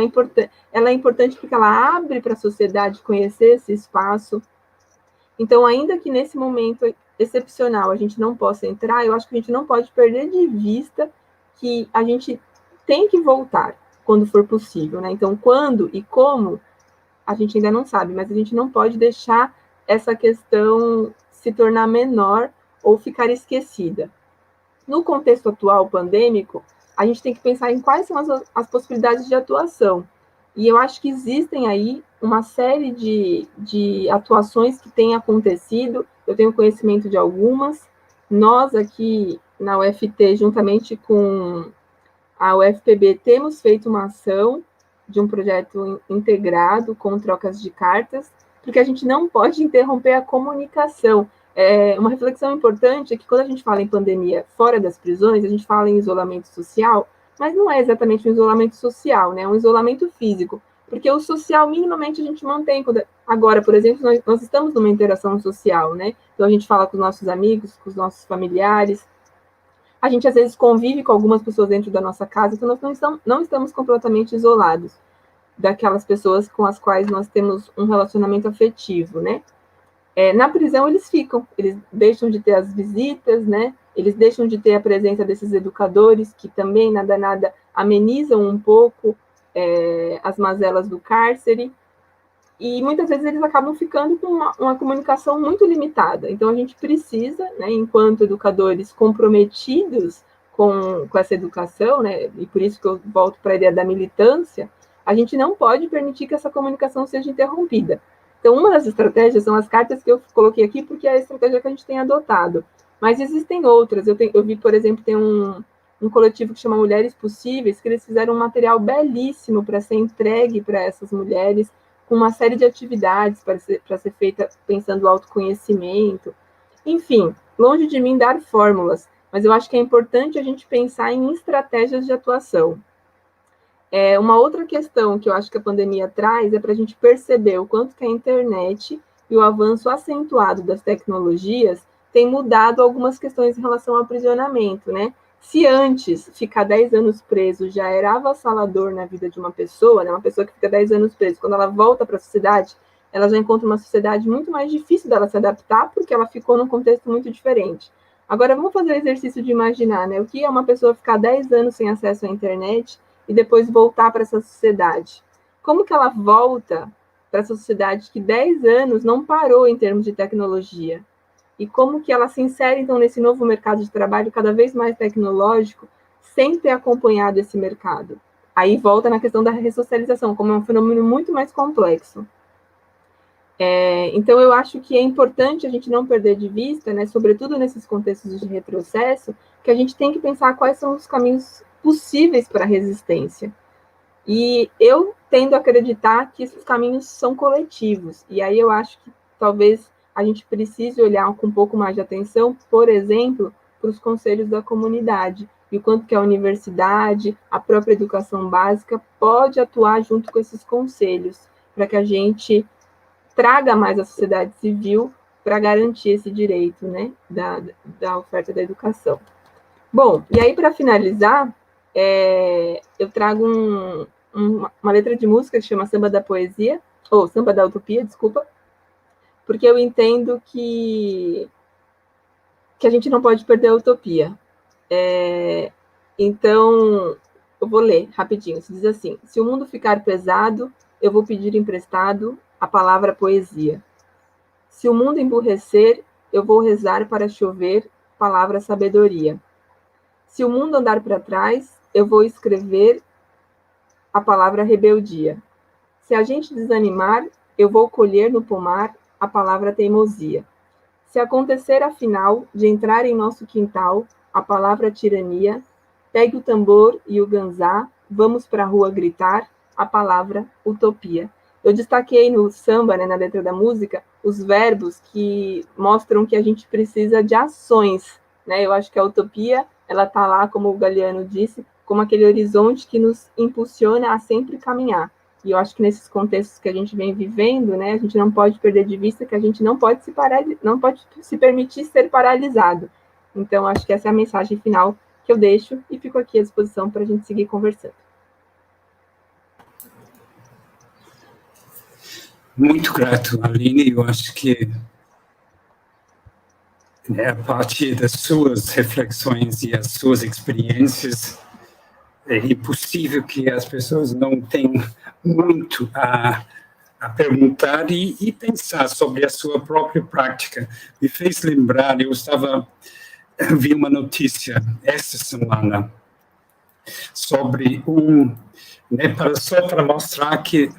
ela é importante porque ela abre para a sociedade conhecer esse espaço. Então, ainda que nesse momento excepcional a gente não possa entrar, eu acho que a gente não pode perder de vista que a gente tem que voltar quando for possível, né? Então, quando e como, a gente ainda não sabe, mas a gente não pode deixar essa questão se tornar menor ou ficar esquecida. No contexto atual pandêmico, a gente tem que pensar em quais são as possibilidades de atuação. E eu acho que existem aí uma série de atuações que têm acontecido, eu tenho conhecimento de algumas. Nós aqui na UFT, juntamente com a UFPB, temos feito uma ação de um projeto integrado com trocas de cartas, porque a gente não pode interromper a comunicação. Uma reflexão importante é que quando a gente fala em pandemia fora das prisões, a gente fala em isolamento social, mas não é exatamente um isolamento social, né? É um isolamento físico, porque o social minimamente a gente mantém. Agora, por exemplo, nós estamos numa interação social, né? Então a gente fala com os nossos amigos, com os nossos familiares, a gente às vezes convive com algumas pessoas dentro da nossa casa, então nós não estamos completamente isolados daquelas pessoas com as quais nós temos um relacionamento afetivo, né? Na prisão eles deixam de ter as visitas, né? Eles deixam de ter a presença desses educadores que também, nada, amenizam um pouco as mazelas do cárcere, e muitas vezes eles acabam ficando com uma comunicação muito limitada. Então a gente precisa, né, enquanto educadores comprometidos com essa educação, né, e por isso que eu volto para a ideia da militância, a gente não pode permitir que essa comunicação seja interrompida. Então, uma das estratégias são as cartas que eu coloquei aqui, porque é a estratégia que a gente tem adotado. Mas existem outras. Eu vi, por exemplo, tem um coletivo que chama Mulheres Possíveis, que eles fizeram um material belíssimo para ser entregue para essas mulheres, com uma série de atividades para ser feita pensando o autoconhecimento. Enfim, longe de mim dar fórmulas, mas eu acho que é importante a gente pensar em estratégias de atuação. Uma outra questão que eu acho que a pandemia traz é para a gente perceber o quanto que a internet e o avanço acentuado das tecnologias tem mudado algumas questões em relação ao aprisionamento, né? Se antes ficar 10 anos preso já era avassalador na vida de uma pessoa, né? Uma pessoa que fica 10 anos preso, quando ela volta para a sociedade, ela já encontra uma sociedade muito mais difícil dela se adaptar, porque ela ficou num contexto muito diferente. Agora, vamos fazer o exercício de imaginar, né? O que é uma pessoa ficar 10 anos sem acesso à internet e depois voltar para essa sociedade? Como que ela volta para essa sociedade que 10 anos não parou em termos de tecnologia? E como que ela se insere, então, nesse novo mercado de trabalho cada vez mais tecnológico, sem ter acompanhado esse mercado? Aí volta na questão da ressocialização, como é um fenômeno muito mais complexo. Então, eu acho que é importante a gente não perder de vista, né, sobretudo nesses contextos de retrocesso, que a gente tem que pensar quais são os caminhos possíveis para a resistência. E eu tendo a acreditar que esses caminhos são coletivos. E aí eu acho que talvez a gente precise olhar com um pouco mais de atenção, por exemplo, para os conselhos da comunidade, e o quanto que a universidade, a própria educação básica, pode atuar junto com esses conselhos, para que a gente traga mais a sociedade civil para garantir esse direito, né, da oferta da educação. Bom, e aí, para finalizar, eu trago uma letra de música que chama Samba da Poesia, ou Samba da Utopia, desculpa, porque eu entendo que a gente não pode perder a utopia. Então, eu vou ler rapidinho. Se diz assim: se o mundo ficar pesado, eu vou pedir emprestado a palavra poesia. Se o mundo emburrecer, eu vou rezar para chover palavra sabedoria. Se o mundo andar para trás, eu vou escrever a palavra rebeldia. Se a gente desanimar, eu vou colher no pomar a palavra teimosia. Se acontecer, afinal, de entrar em nosso quintal a palavra tirania, pegue o tambor e o ganzá, vamos para a rua gritar a palavra utopia. Eu destaquei no samba, né, na letra da música, os verbos que mostram que a gente precisa de ações, né? Eu acho que a utopia, ela está lá, como o Galeano disse, como aquele horizonte que nos impulsiona a sempre caminhar. E eu acho que nesses contextos que a gente vem vivendo, né, a gente não pode perder de vista que a gente não pode se permitir ser paralisado. Então, acho que essa é a mensagem final que eu deixo e fico aqui à disposição para a gente seguir conversando. Muito grato, Aline. Eu acho que a partir das suas reflexões e as suas experiências, é impossível que as pessoas não tenham muito a perguntar e pensar sobre a sua própria prática. Me fez lembrar, vi uma notícia essa semana sobre só para mostrar que,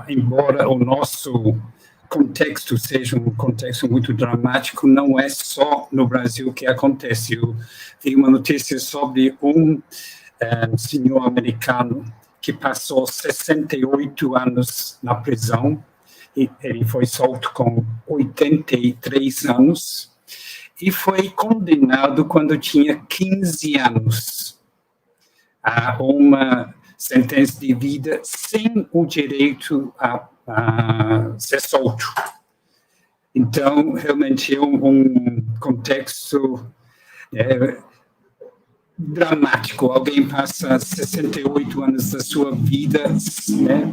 embora o nosso contexto seja um contexto muito dramático, não é só no Brasil que acontece. Eu vi uma notícia sobre um senhor americano que passou 68 anos na prisão, e ele foi solto com 83 anos, e foi condenado quando tinha 15 anos a uma sentença de vida sem o direito a ser solto. Então, realmente é um contexto dramático. Alguém passa 68 anos da sua vida, né?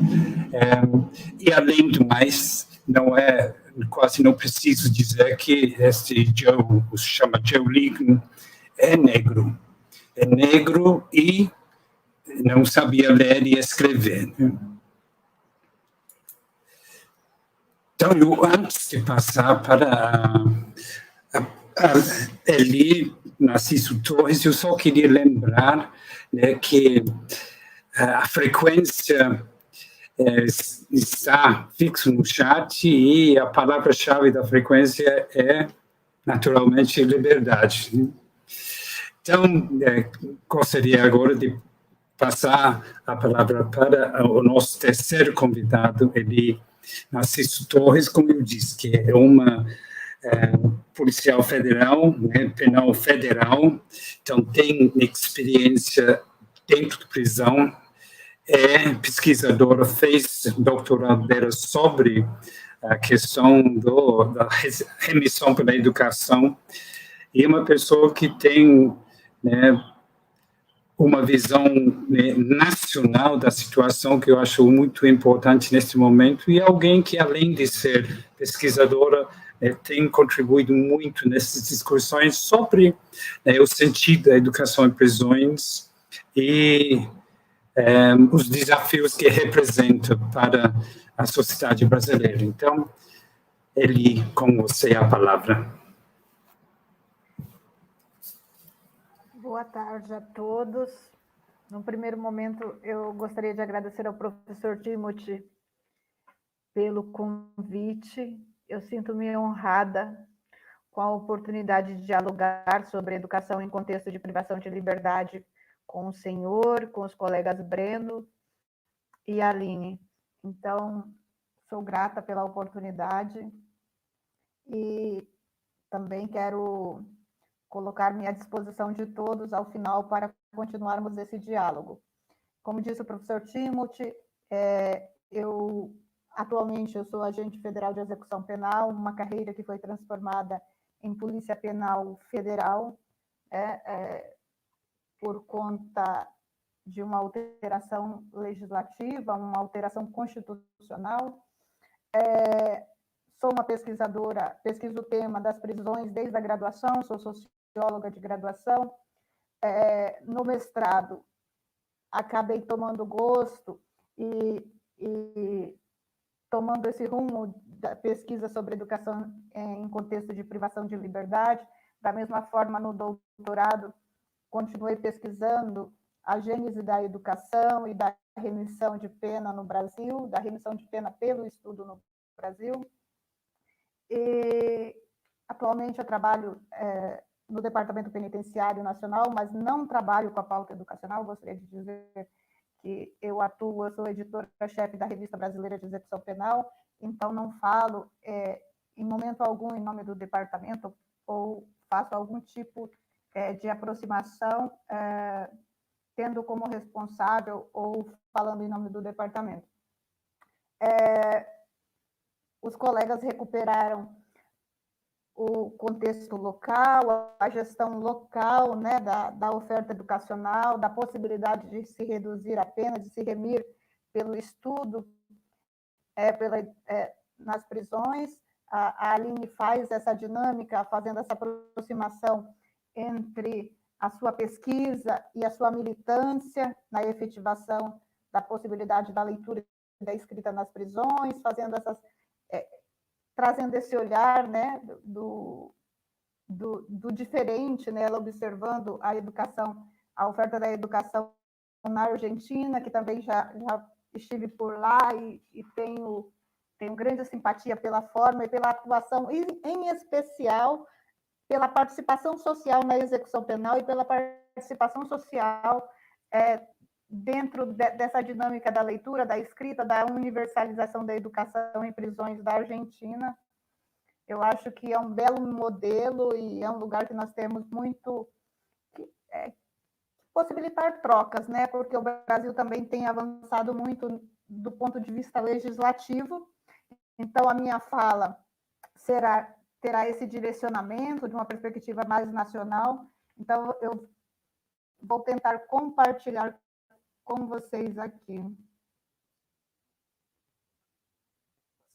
E além do mais, quase não preciso dizer que este Joe, se chama Joe Ligon, é negro e não sabia ler e escrever. Então, antes de passar para Eli Narciso Torres, eu só queria lembrar, né, que a frequência está fixa no chat e a palavra-chave da frequência é, naturalmente, liberdade. Então, gostaria agora de passar a palavra para o nosso terceiro convidado, Eli Narciso Torres, como eu disse, que é uma policial federal, né, penal federal, então tem experiência dentro da prisão, é pesquisadora, fez doutorado dela sobre a questão da remissão pela educação, e é uma pessoa que tem, né, uma visão, né, nacional da situação, que eu acho muito importante neste momento, e alguém que, além de ser pesquisadora, tem contribuído muito nessas discussões sobre o sentido da educação em prisões e os desafios que representa para a sociedade brasileira. Então, Eli, com você a palavra. Boa tarde a todos. No primeiro momento, eu gostaria de agradecer ao professor Timothy pelo convite. Eu sinto-me honrada com a oportunidade de dialogar sobre educação em contexto de privação de liberdade com o senhor, com os colegas Breno e Aline. Então, sou grata pela oportunidade e também quero colocar-me à disposição de todos ao final para continuarmos esse diálogo. Como disse o professor Timothy, atualmente eu sou agente federal de execução penal, uma carreira que foi transformada em Polícia Penal Federal, por conta de uma alteração legislativa, uma alteração constitucional. Sou uma pesquisadora, pesquiso o tema das prisões desde a graduação, sou socióloga de graduação. No mestrado, acabei tomando gosto e tomando esse rumo da pesquisa sobre educação em contexto de privação de liberdade. Da mesma forma, no doutorado, continuei pesquisando a gênese da educação e da remissão de pena no Brasil, da remissão de pena pelo estudo no Brasil. E atualmente eu trabalho no Departamento Penitenciário Nacional, mas não trabalho com a pauta educacional. Gostaria de dizer que eu sou editora-chefe da Revista Brasileira de Execução Penal, então não falo em momento algum em nome do departamento ou faço algum tipo de aproximação tendo como responsável ou falando em nome do departamento. Os colegas recuperaram o contexto local, a gestão local, né, da oferta educacional, da possibilidade de se reduzir a pena, de se remir pelo estudo nas prisões. A Aline faz essa dinâmica, fazendo essa aproximação entre a sua pesquisa e a sua militância na efetivação da possibilidade da leitura e da escrita nas prisões, fazendo trazendo esse olhar, né, do diferente, né, ela observando a educação, a oferta da educação na Argentina, que também já estive por lá e tenho grande simpatia pela forma e pela atuação, e, em especial, pela participação social na execução penal e pela participação social dentro dessa dinâmica da leitura, da escrita, da universalização da educação em prisões da Argentina. Eu acho que é um belo modelo e é um lugar que nós temos muito possibilitar trocas, né? Porque o Brasil também tem avançado muito do ponto de vista legislativo. Então, a minha fala terá esse direcionamento de uma perspectiva mais nacional. Então, eu vou tentar compartilhar com vocês aqui.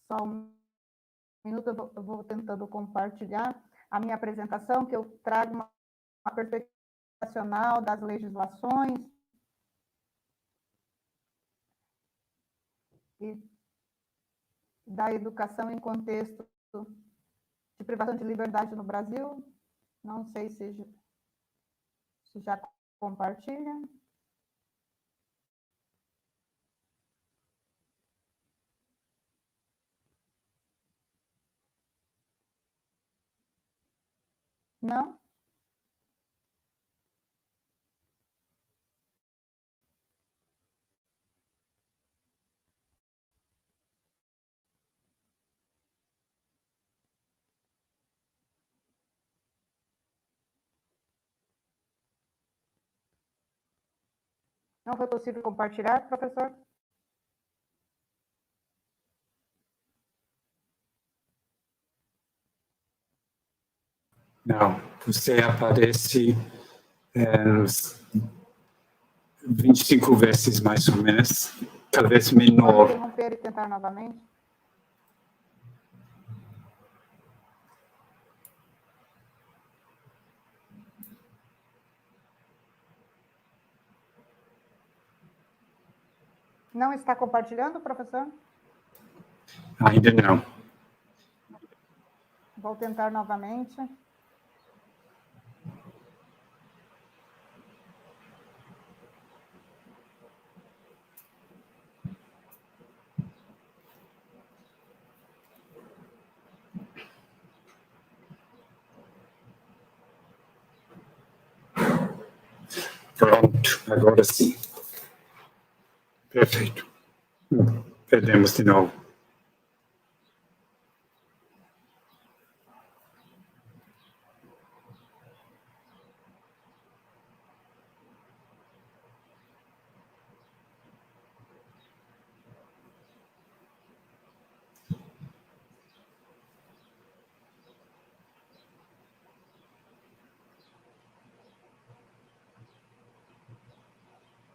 Só um minuto, eu vou tentando compartilhar a minha apresentação, que eu trago uma perspectiva nacional das legislações e da educação em contexto de privação de liberdade no Brasil. Não sei se já compartilha. Não? Não foi possível compartilhar, professor? Não, você aparece 25 vezes mais ou menos, talvez menor. Pode interromper e tentar novamente? Não está compartilhando, professor? Ainda não. Vou tentar novamente. Pronto, agora sim. Perfeito. Perdemos de novo.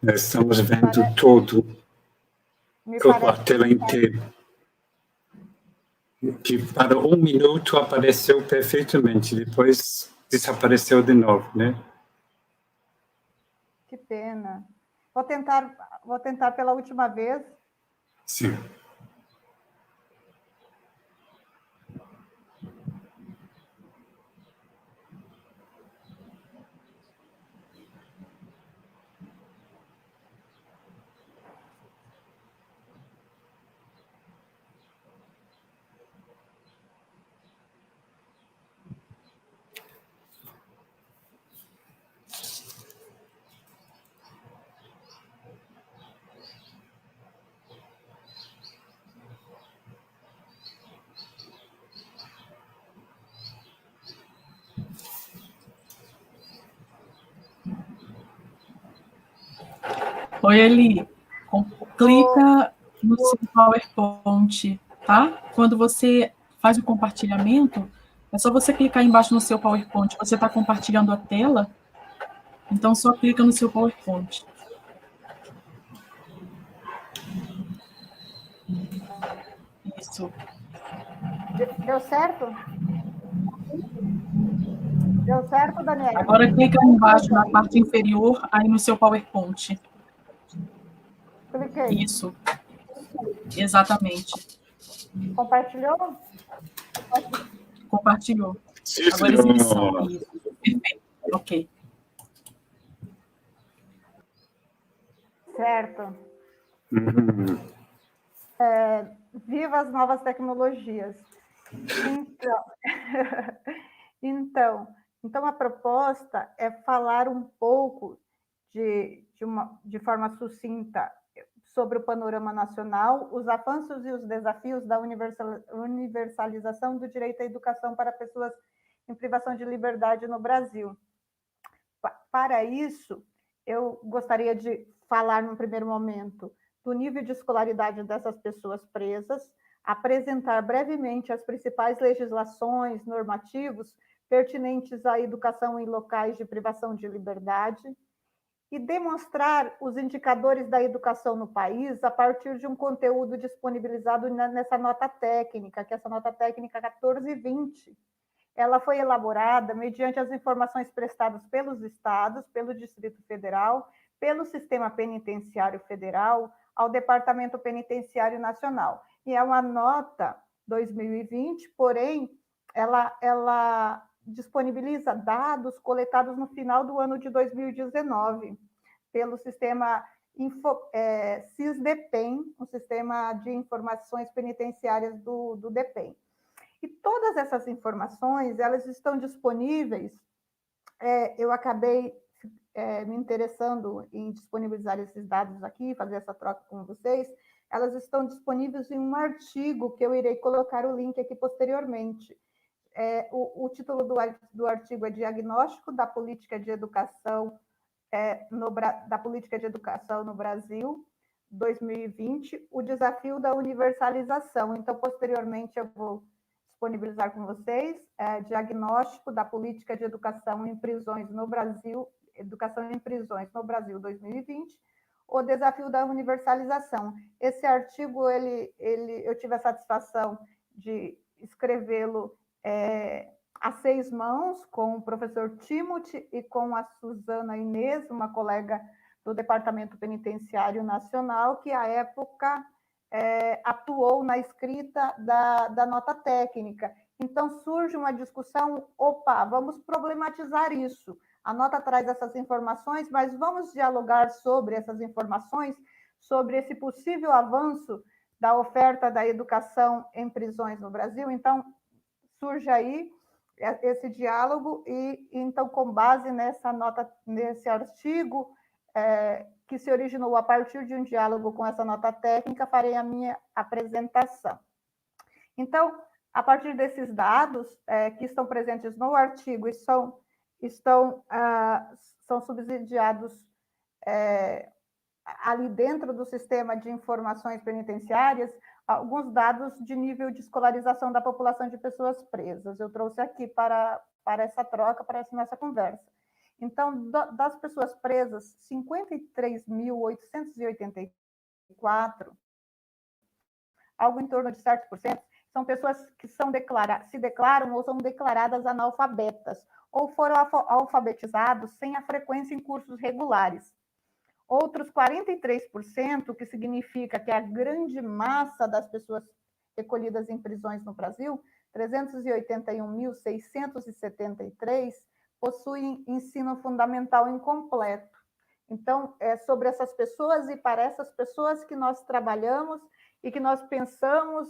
Nós estamos vendo toda a tela inteira. Que para 1 minuto apareceu perfeitamente, depois desapareceu de novo, né? Que pena. Vou tentar pela última vez. Sim. Oi, Eli. Clica no seu PowerPoint, tá? Quando você faz o compartilhamento, é só você clicar embaixo no seu PowerPoint. Você está compartilhando a tela, então só clica no seu PowerPoint. Isso. Deu certo? Deu certo, Daniela? Agora clica embaixo na parte inferior, aí no seu PowerPoint. Cliquei. Isso. Exatamente. Compartilhou? Compartilhou. Sim, Agora exibição. Isso. Perfeito. Ok. Certo. Viva as novas tecnologias. Então a proposta é falar um pouco de forma sucinta sobre o panorama nacional, os avanços e os desafios da universalização do direito à educação para pessoas em privação de liberdade no Brasil. Para isso, eu gostaria de falar, no primeiro momento, do nível de escolaridade dessas pessoas presas, apresentar brevemente as principais legislações, normativos pertinentes à educação em locais de privação de liberdade e demonstrar os indicadores da educação no país a partir de um conteúdo disponibilizado nessa nota técnica, que é essa nota técnica 1420. Ela foi elaborada mediante as informações prestadas pelos estados, pelo Distrito Federal, pelo Sistema Penitenciário Federal, ao Departamento Penitenciário Nacional. E é uma nota 2020, porém, ela disponibiliza dados coletados no final do ano de 2019, pelo sistema SIS-DEPEN, o Sistema de Informações Penitenciárias do DEPEN. E todas essas informações, elas estão disponíveis, eu acabei me interessando em disponibilizar esses dados aqui, fazer essa troca com vocês, elas estão disponíveis em um artigo que eu irei colocar o link aqui posteriormente. O título do artigo é Diagnóstico da Política de Educação no Brasil, 2020, o desafio da universalização. Então, posteriormente, eu vou disponibilizar com vocês Diagnóstico da Política de Educação em Prisões no Brasil, Educação em Prisões no Brasil 2020, o desafio da universalização. Esse artigo, eu tive a satisfação de escrevê-lo a 6 mãos, com o professor Timothy e com a Suzana Inês, uma colega do Departamento Penitenciário Nacional, que à época atuou na escrita da nota técnica. Então, surge uma discussão, vamos problematizar isso. A nota traz essas informações, mas vamos dialogar sobre essas informações, sobre esse possível avanço da oferta da educação em prisões no Brasil. Então, surge aí esse diálogo e, então, com base nessa nota, nesse artigo, que se originou a partir de um diálogo com essa nota técnica, farei a minha apresentação. Então, a partir desses dados que estão presentes no artigo e são subsidiados ali dentro do sistema de informações penitenciárias, alguns dados de nível de escolarização da população de pessoas presas. Eu trouxe aqui para essa troca, para essa nossa conversa. Então, das pessoas presas, 53.884, algo em torno de 7%, são pessoas que se declaram ou são declaradas analfabetas, ou foram alfabetizados sem a frequência em cursos regulares. Outros 43%, que significa que a grande massa das pessoas recolhidas em prisões no Brasil, 381.673, possuem ensino fundamental incompleto. Então, é sobre essas pessoas e para essas pessoas que nós trabalhamos e que nós pensamos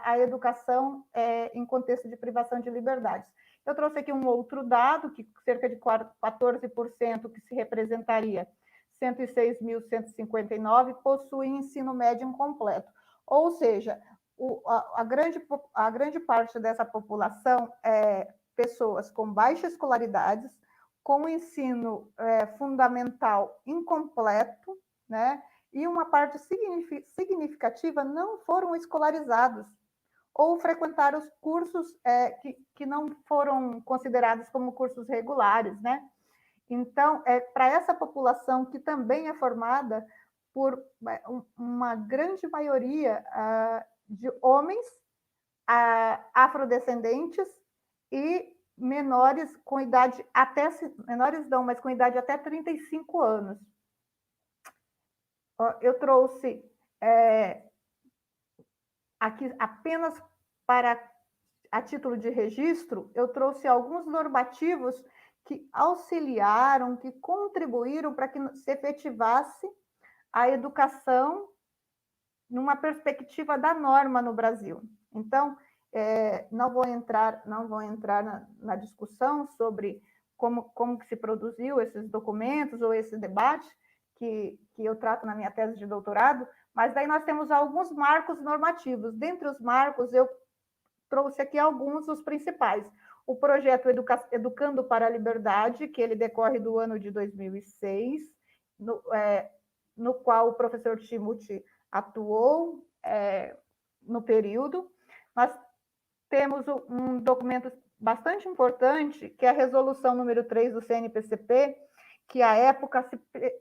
a educação em contexto de privação de liberdades. Eu trouxe aqui um outro dado, que cerca de 14%, que se representaria 106.159, possuem ensino médio incompleto. Ou seja, a grande parte dessa população é pessoas com baixa escolaridade, com ensino fundamental incompleto, né? E uma parte significativa não foram escolarizados ou frequentaram os cursos que não foram considerados como cursos regulares, né? Então, para essa população que também é formada por uma grande maioria de homens afrodescendentes e menores com idade até, menores não, mas com idade até 35 anos. Eu trouxe aqui apenas a título de registro, eu trouxe alguns normativos que auxiliaram, que contribuíram para que se efetivasse a educação numa perspectiva da norma no Brasil. Então, não vou entrar na discussão sobre como que se produziu esses documentos ou esse debate que eu trato na minha tese de doutorado, mas daí nós temos alguns marcos normativos. Dentre os marcos, eu trouxe aqui alguns dos principais. O projeto Educando para a Liberdade, que ele decorre do ano de 2006, no qual o professor Timothy atuou no período. Nós temos um documento bastante importante, que é a resolução número 3 do CNPCP, que à época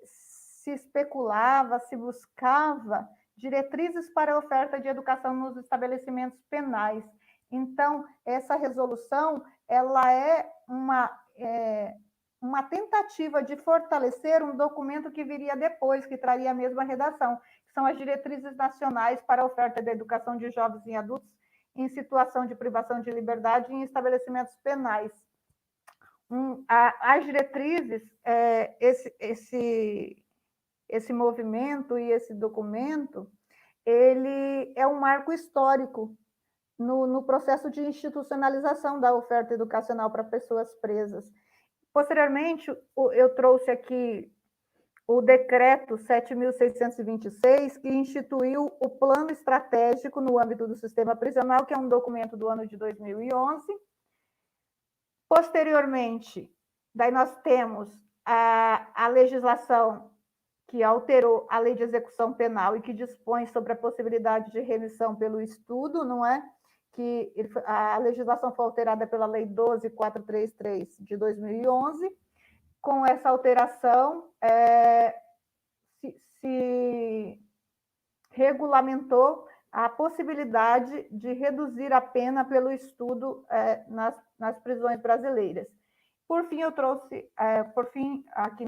se especulava, se buscava diretrizes para a oferta de educação nos estabelecimentos penais. Então, essa resolução ela é uma tentativa de fortalecer um documento que viria depois, que traria a mesma redação, que são as diretrizes nacionais para a oferta da educação de jovens e adultos em situação de privação de liberdade em estabelecimentos penais. As diretrizes, esse movimento e esse documento, ele é um marco histórico no processo de institucionalização da oferta educacional para pessoas presas. Posteriormente, eu trouxe aqui o decreto 7.626, que instituiu o plano estratégico no âmbito do sistema prisional, que é um documento do ano de 2011. Posteriormente, daí nós temos a legislação que alterou a lei de execução penal e que dispõe sobre a possibilidade de remissão pelo estudo, não é? Que a legislação foi alterada pela Lei 12.433 de 2011. Com essa alteração, se regulamentou a possibilidade de reduzir a pena pelo estudo nas prisões brasileiras. Por fim, eu trouxe, aqui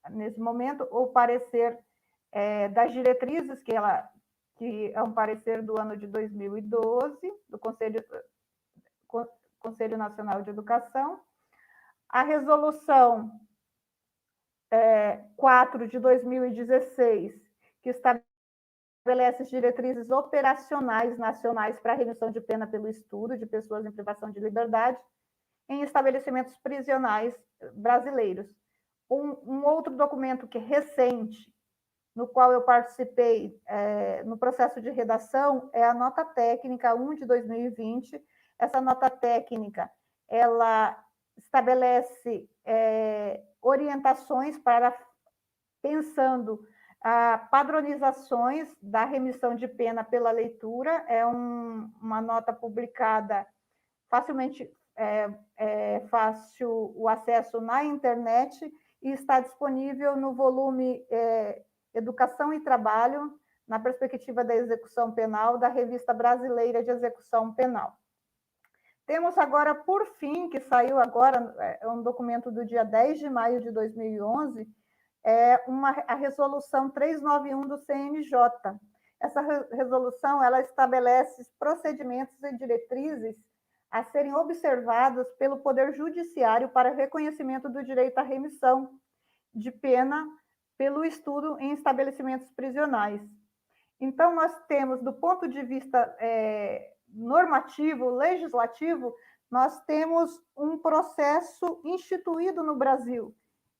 nesse momento, o parecer das diretrizes, que é um parecer do ano de 2012, do Conselho Nacional de Educação, a resolução 4 de 2016, que estabelece as diretrizes operacionais nacionais para a remissão de pena pelo estudo de pessoas em privação de liberdade em estabelecimentos prisionais brasileiros. Um outro documento que é recente, no qual eu participei no processo de redação, é a nota técnica 1 de 2020. Essa nota técnica, ela estabelece orientações para, pensando padronizações da remissão de pena pela leitura. É uma nota publicada, facilmente fácil o acesso na internet e está disponível no volume Educação e Trabalho, na perspectiva da execução penal, da Revista Brasileira de Execução Penal. Temos agora, por fim, que saiu agora, é um documento do dia 10 de maio de 2011, a resolução 391 do CNJ. Essa resolução, ela estabelece procedimentos e diretrizes a serem observados pelo Poder Judiciário para reconhecimento do direito à remissão de pena pelo estudo em estabelecimentos prisionais. Então, nós temos, do ponto de vista normativo, legislativo, nós temos um processo instituído no Brasil,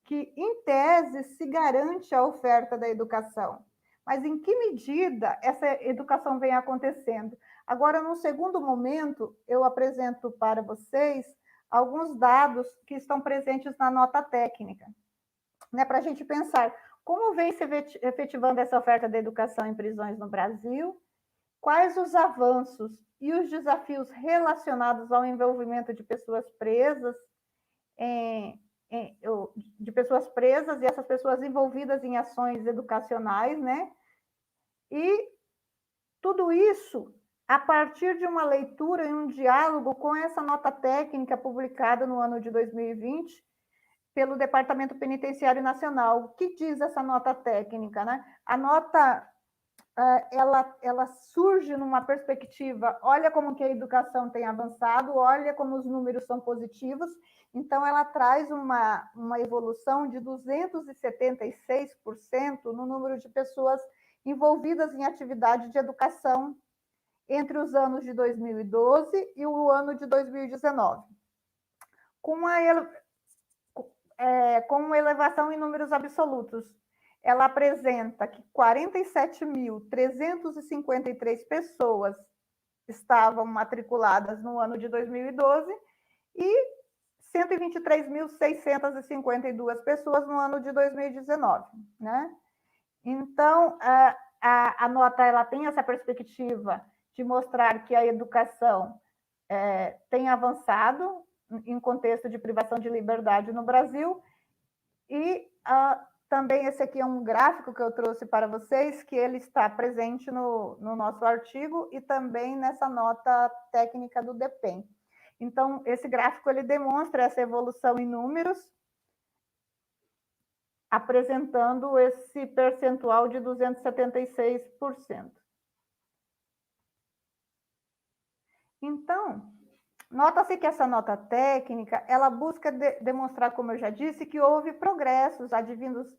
que, em tese, se garante a oferta da educação. Mas em que medida essa educação vem acontecendo? Agora, no segundo momento, eu apresento para vocês alguns dados que estão presentes na nota técnica, né, para a gente pensar como vem se efetivando essa oferta de educação em prisões no Brasil, quais os avanços e os desafios relacionados ao envolvimento de pessoas presas, e essas pessoas envolvidas em ações educacionais, né? E tudo isso a partir de uma leitura e um diálogo com essa nota técnica publicada no ano de 2020 pelo Departamento Penitenciário Nacional. O que diz essa nota técnica, né? A nota ela surge numa perspectiva, olha como que a educação tem avançado, olha como os números são positivos, então ela traz uma evolução de 276% no número de pessoas envolvidas em atividade de educação entre os anos de 2012 e o ano de 2019. Com uma elevação em números absolutos, ela apresenta que 47.353 pessoas estavam matriculadas no ano de 2012 e 123.652 pessoas no ano de 2019, né? Então, a nota ela tem essa perspectiva de mostrar que a educação tem avançado em contexto de privação de liberdade no Brasil e também esse aqui é um gráfico que eu trouxe para vocês, que ele está presente no nosso artigo e também nessa nota técnica do DEPEN. Então, esse gráfico ele demonstra essa evolução em números, apresentando esse percentual de 276%. Então, nota-se que essa nota técnica, ela busca demonstrar, como eu já disse, que houve progressos advindos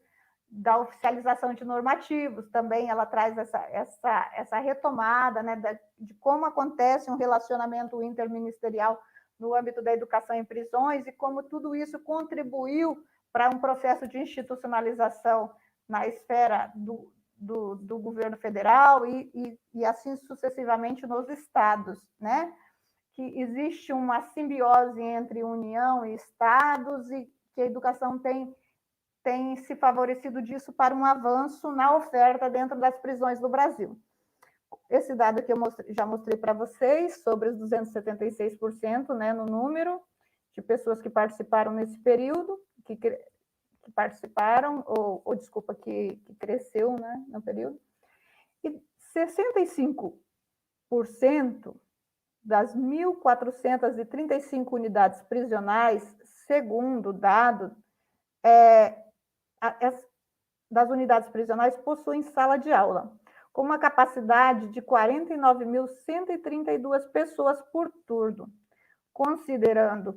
da oficialização de normativos, também ela traz essa retomada, né, de como acontece um relacionamento interministerial no âmbito da educação em prisões e como tudo isso contribuiu para um processo de institucionalização na esfera do governo federal e assim sucessivamente nos estados, né? Que existe uma simbiose entre União e estados e que a educação tem se favorecido disso para um avanço na oferta dentro das prisões do Brasil. Esse dado que eu já mostrei para vocês, sobre os 276%, né, no número de pessoas que participaram nesse período, que participaram, que cresceu, né, no período, e 65% das 1.435 unidades prisionais, segundo o dado, das unidades prisionais possuem sala de aula, com uma capacidade de 49.132 pessoas por turno, considerando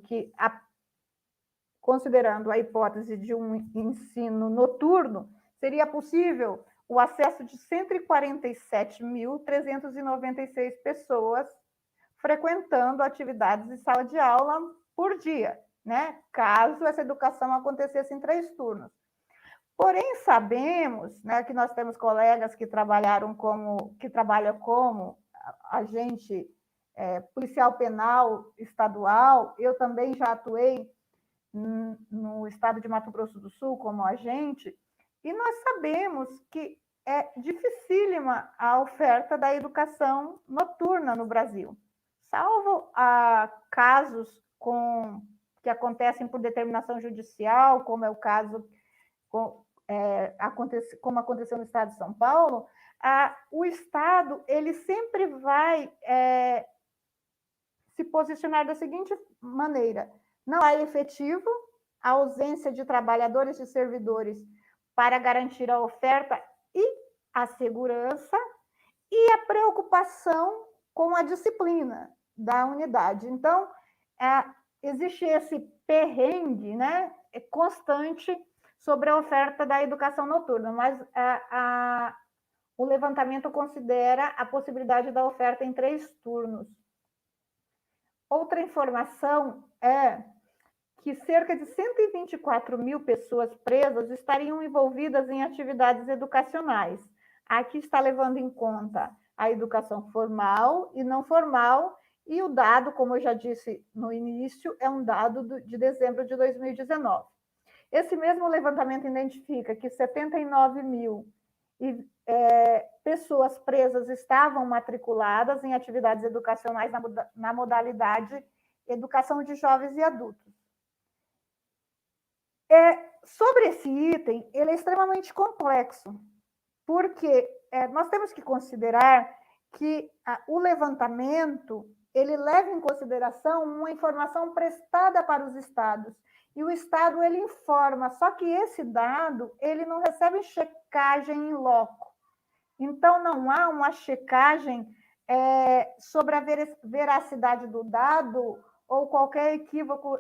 a hipótese de um ensino noturno, seria possível o acesso de 147.396 pessoas frequentando atividades de sala de aula por dia, né? Caso essa educação acontecesse em 3 turnos. Porém, sabemos, né, que nós temos colegas que trabalham como agente policial penal estadual. Eu também já atuei no estado de Mato Grosso do Sul como agente, e nós sabemos que é dificílima a oferta da educação noturna no Brasil. Salvo casos que acontecem por determinação judicial, como é o caso, como aconteceu no Estado de São Paulo, o Estado ele sempre vai se posicionar da seguinte maneira: não há efetivo, a ausência de trabalhadores e servidores para garantir a oferta e a segurança, e a preocupação com a disciplina da unidade. Então, existe esse perrengue, né, constante sobre a oferta da educação noturna, mas o levantamento considera a possibilidade da oferta em 3 turnos. Outra informação é que cerca de 124 mil pessoas presas estariam envolvidas em atividades educacionais. Aqui está levando em conta a educação formal e não formal, e o dado, como eu já disse no início, é um dado de dezembro de 2019. Esse mesmo levantamento identifica que 79 mil pessoas presas estavam matriculadas em atividades educacionais na modalidade educação de jovens e adultos. Sobre esse item, ele é extremamente complexo, porque nós temos que considerar que o levantamento ele leva em consideração uma informação prestada para os estados, e o estado ele informa, só que esse dado ele não recebe checagem em loco. Então, não há uma checagem sobre a veracidade do dado ou qualquer equívoco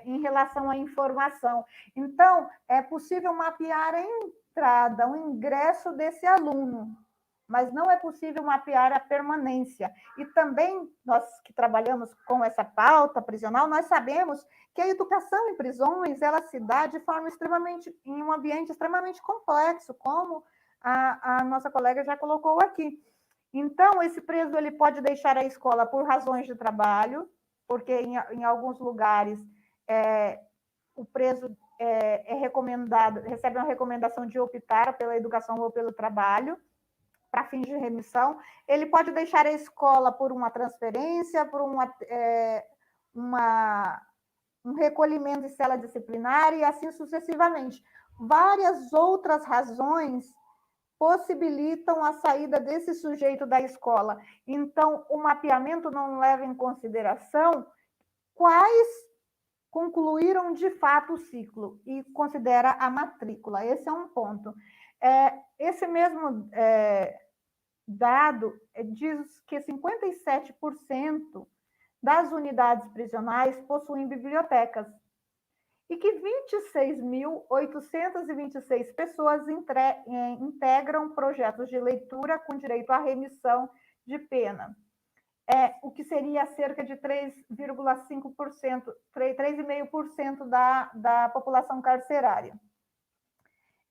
em relação à informação. Então, é possível mapear a entrada, o ingresso desse aluno, mas não é possível mapear a permanência. E também, nós que trabalhamos com essa pauta prisional, nós sabemos que a educação em prisões, ela se dá de forma em um ambiente extremamente complexo, como a nossa colega já colocou aqui. Então, esse preso ele pode deixar a escola por razões de trabalho, porque em alguns lugares o preso recebe uma recomendação de optar pela educação ou pelo trabalho, para fins de remissão. Ele pode deixar a escola por uma transferência, por um recolhimento em cela disciplinar e assim sucessivamente. Várias outras razões possibilitam a saída desse sujeito da escola. Então, o mapeamento não leva em consideração quais concluíram de fato o ciclo e considera a matrícula. Esse é um ponto. Esse mesmo dado diz que 57% das unidades prisionais possuem bibliotecas e que 26.826 pessoas integram projetos de leitura com direito à remissão de pena, o que seria cerca de 3,5%, 3,5% da população carcerária.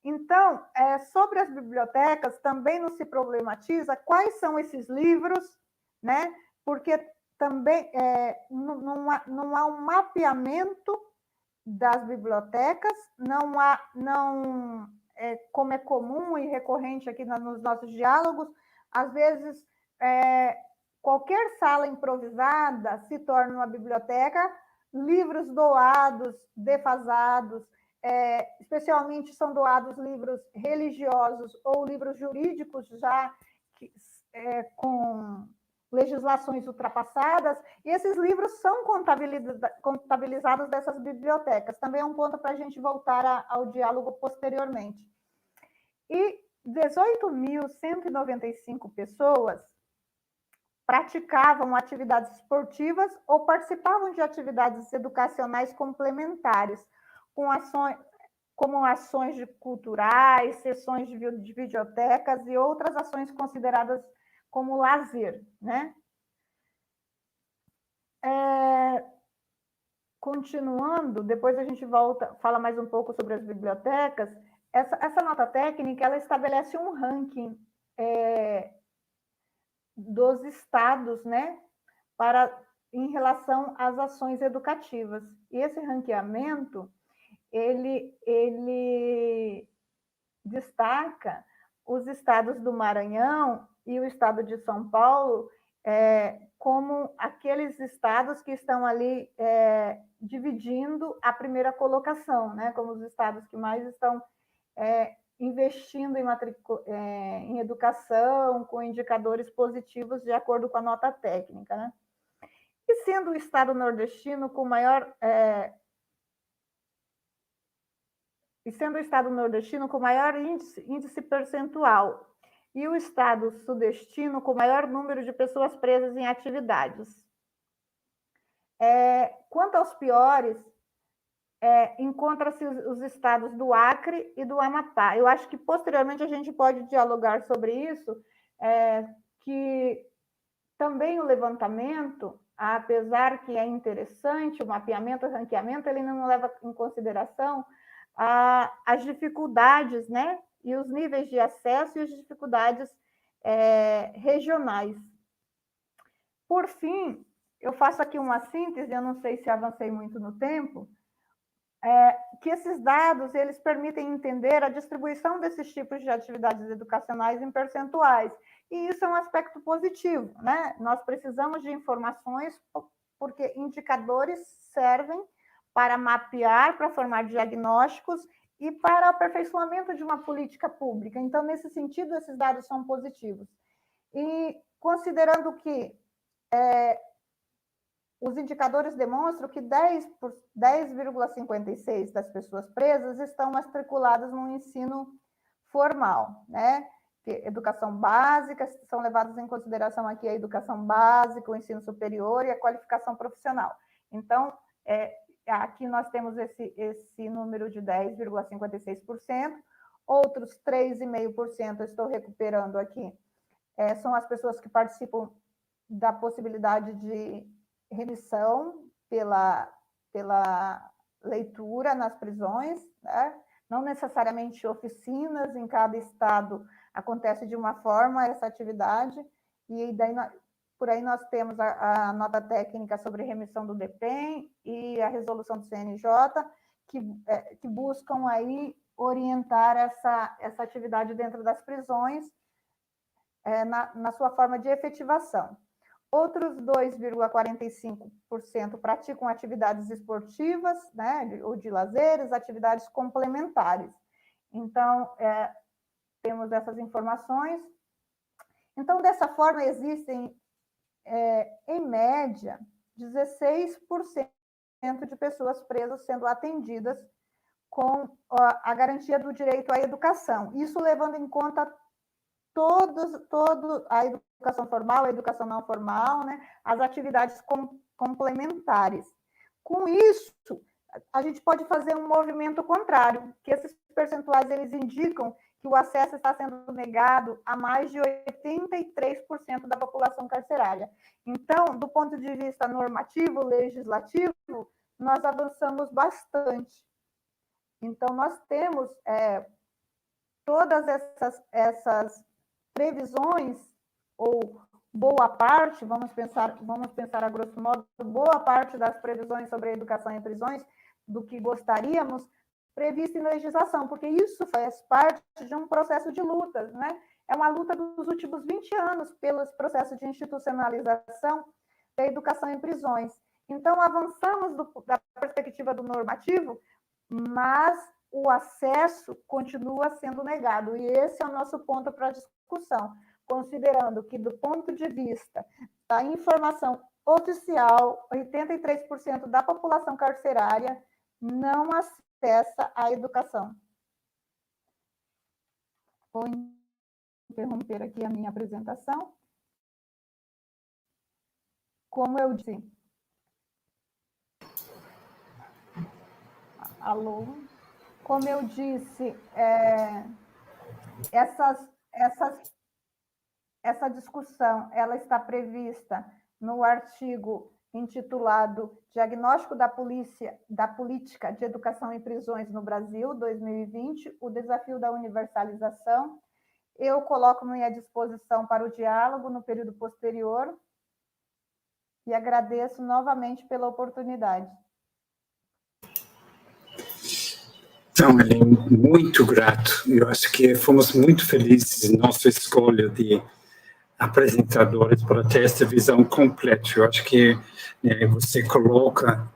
Então, sobre as bibliotecas, também não se problematiza quais são esses livros, né? Porque também não há um mapeamento das bibliotecas, como é comum e recorrente aqui nos nossos diálogos, às vezes qualquer sala improvisada se torna uma biblioteca, livros doados, defasados, especialmente são doados livros religiosos ou livros jurídicos já com legislações ultrapassadas, e esses livros são contabilizados dessas bibliotecas. Também é um ponto para a gente voltar ao diálogo posteriormente. E 18.195 pessoas praticavam atividades esportivas ou participavam de atividades educacionais complementares, como ações culturais, sessões de videotecas e outras ações consideradas como lazer, né? Continuando, depois a gente fala mais um pouco sobre as bibliotecas. Essa nota técnica, ela estabelece um ranking dos estados, né, em relação às ações educativas. E esse ranqueamento, ele destaca os estados do Maranhão e o estado de São Paulo como aqueles estados que estão ali dividindo a primeira colocação, né? Como os estados que mais estão investindo em educação, com indicadores positivos de acordo com a nota técnica, né? E sendo o estado nordestino com maior índice percentual e o estado sudestino com maior número de pessoas presas em atividades. Quanto aos piores, encontra-se os estados do Acre e do Amapá. Eu acho que, posteriormente, a gente pode dialogar sobre isso, que também o levantamento, apesar que é interessante, o mapeamento, o ranqueamento, ele não leva em consideração as dificuldades, né? E os níveis de acesso e as dificuldades regionais. Por fim, eu faço aqui uma síntese, eu não sei se avancei muito no tempo, que esses dados eles permitem entender a distribuição desses tipos de atividades educacionais em percentuais, e isso é um aspecto positivo, né? Nós precisamos de informações, porque indicadores servem para mapear, para formar diagnósticos e para o aperfeiçoamento de uma política pública. Então, nesse sentido, esses dados são positivos. E considerando que os indicadores demonstram que 10,56% das pessoas presas estão matriculadas no ensino formal, né? Educação básica, são levados em consideração aqui a educação básica, o ensino superior e a qualificação profissional. Então, aqui nós temos esse número de 10,56%, outros 3,5% eu estou recuperando aqui, são as pessoas que participam da possibilidade de remissão pela leitura nas prisões, né? Não necessariamente oficinas, em cada estado acontece de uma forma essa atividade, e daí por aí nós temos a nota técnica sobre remissão do DPEM e a resolução do CNJ, que buscam aí orientar essa atividade dentro das prisões na sua forma de efetivação. Outros 2,45% praticam atividades esportivas, né, ou de lazeres, atividades complementares. Então, temos essas informações. Então, dessa forma, existem, em média, 16% de pessoas presas sendo atendidas com a garantia do direito à educação. Isso levando em conta a educação formal, a educação não formal, né, as atividades complementares. Com isso, a gente pode fazer um movimento contrário, que esses percentuais eles indicam que o acesso está sendo negado a mais de 83% da população carcerária. Então, do ponto de vista normativo, legislativo, nós avançamos bastante. Então, nós temos todas essas previsões, ou boa parte, vamos pensar a grosso modo, boa parte das previsões sobre a educação em prisões, do que gostaríamos, previsto em legislação, porque isso faz parte de um processo de lutas, né? É uma luta dos últimos 20 anos pelos processos de institucionalização da educação em prisões. Então, avançamos da perspectiva do normativo, mas o acesso continua sendo negado, e esse é o nosso ponto para discussão, considerando que, do ponto de vista da informação oficial, 83% da população carcerária não acessa a educação. Vou interromper aqui a minha apresentação. Como eu disse... Alô? Como eu disse, essa discussão ela está prevista no artigo intitulado Diagnóstico da Política de Educação em Prisões no Brasil, 2020, o desafio da universalização. Eu coloco-me à disposição para o diálogo no período posterior e agradeço novamente pela oportunidade. Então, Ellen, muito grato. Eu acho que fomos muito felizes em nossa escolha de apresentadores para ter essa visão completa. Eu acho que você coloca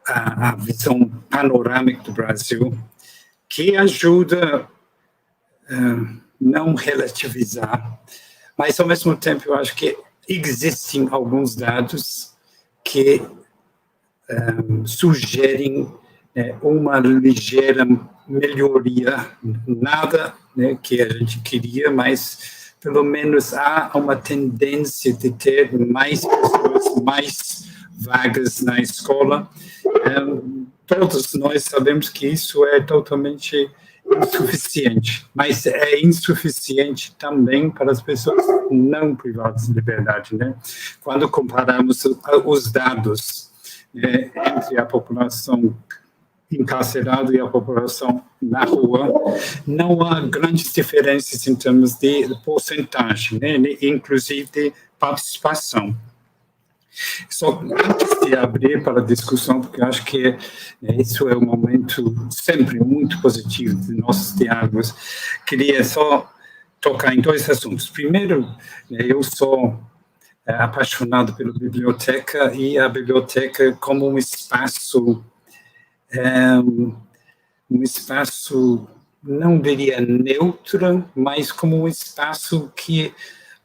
a visão panorâmica do Brasil, que ajuda não relativizar, mas, ao mesmo tempo, eu acho que existem alguns dados que sugerem uma ligeira melhoria, nada que a gente queria, mas pelo menos há uma tendência de ter mais pessoas, mais vagas na escola. Todos nós sabemos que isso é totalmente insuficiente, mas é insuficiente também para as pessoas não privadas de liberdade, né? Quando comparamos os dados entre a população encarcerada e a população na rua, não há grandes diferenças em termos de porcentagem, né? Inclusive de participação. Só antes de abrir para a discussão, porque eu acho que isso é um momento sempre muito positivo de nossos diálogos, queria só tocar em dois assuntos. Primeiro, eu sou apaixonado pela biblioteca e a biblioteca como um espaço, não diria neutro, mas como um espaço que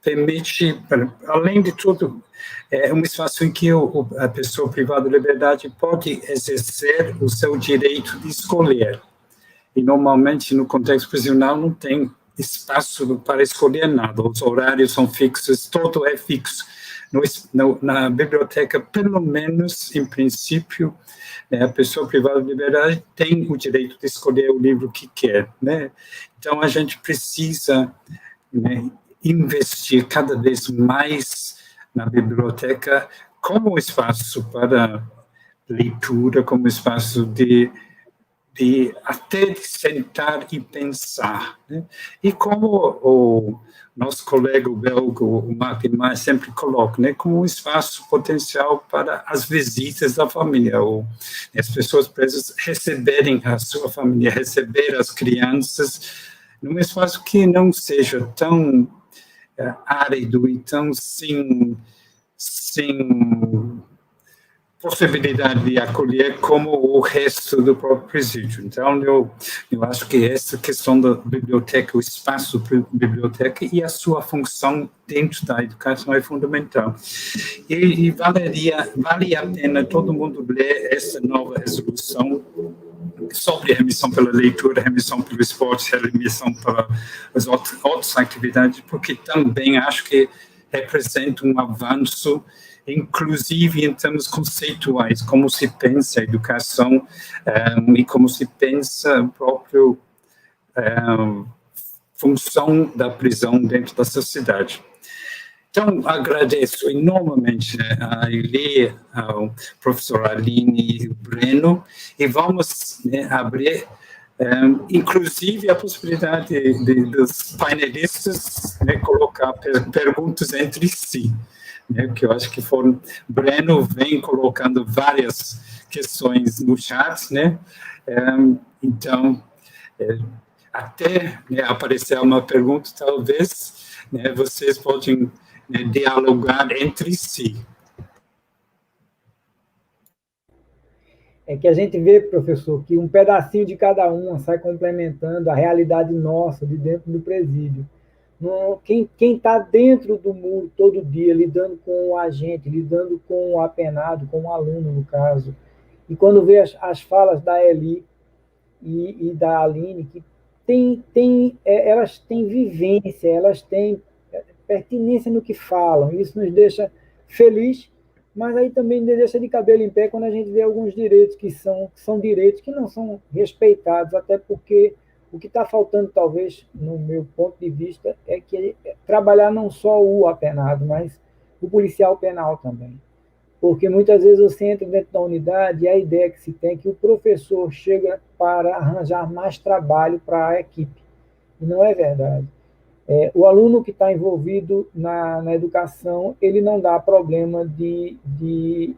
permite, além de tudo, é um espaço em que a pessoa privada de liberdade pode exercer o seu direito de escolher. E, normalmente, no contexto prisional, não tem espaço para escolher nada. Os horários são fixos, tudo é fixo. Na biblioteca, pelo menos, em princípio, a pessoa privada de liberdade tem o direito de escolher o livro que quer, né? Então, a gente precisa investir cada vez mais na biblioteca como espaço para leitura, como espaço de até de sentar e pensar, né? E como o nosso colega belga, o Martin Maes, sempre coloca, né, como um espaço potencial para as visitas da família, ou as pessoas presas receberem a sua família, receber as crianças, num espaço que não seja tão árido e tão sem possibilidade de acolher como o resto do próprio presídio. Então, eu acho que essa questão da biblioteca, o espaço da biblioteca e a sua função dentro da educação é fundamental. E vale a pena todo mundo ler essa nova resolução sobre remissão pela leitura, remissão pelo esporte, remissão para as outras atividades, porque também acho que representa um avanço, inclusive em termos conceituais, como se pensa a educação e como se pensa a própria função da prisão dentro da sociedade. Então, agradeço enormemente a Eli, ao professor Aline e o Breno, e vamos abrir, inclusive, a possibilidade dos painelistas colocar perguntas entre si, que eu acho que Breno vem colocando várias questões no chat, então, até aparecer uma pergunta, talvez, vocês podem dialogar entre si. É que a gente vê, professor, que um pedacinho de cada uma sai complementando a realidade nossa de dentro do presídio. Quem está dentro do muro todo dia, lidando com o agente, lidando com o apenado, com o aluno, no caso, e quando vê as falas da Eli e da Aline, que elas têm vivência, elas têm pertinência no que falam, isso nos deixa feliz, mas aí também nos deixa de cabelo em pé quando a gente vê alguns direitos que são direitos que não são respeitados, até porque o que está faltando, talvez, no meu ponto de vista, é que trabalhar não só o apenado, mas o policial penal também. Porque muitas vezes você entra dentro da unidade e a ideia que se tem é que o professor chega para arranjar mais trabalho para a equipe. E não é verdade. O aluno que está envolvido na educação, ele não dá problema de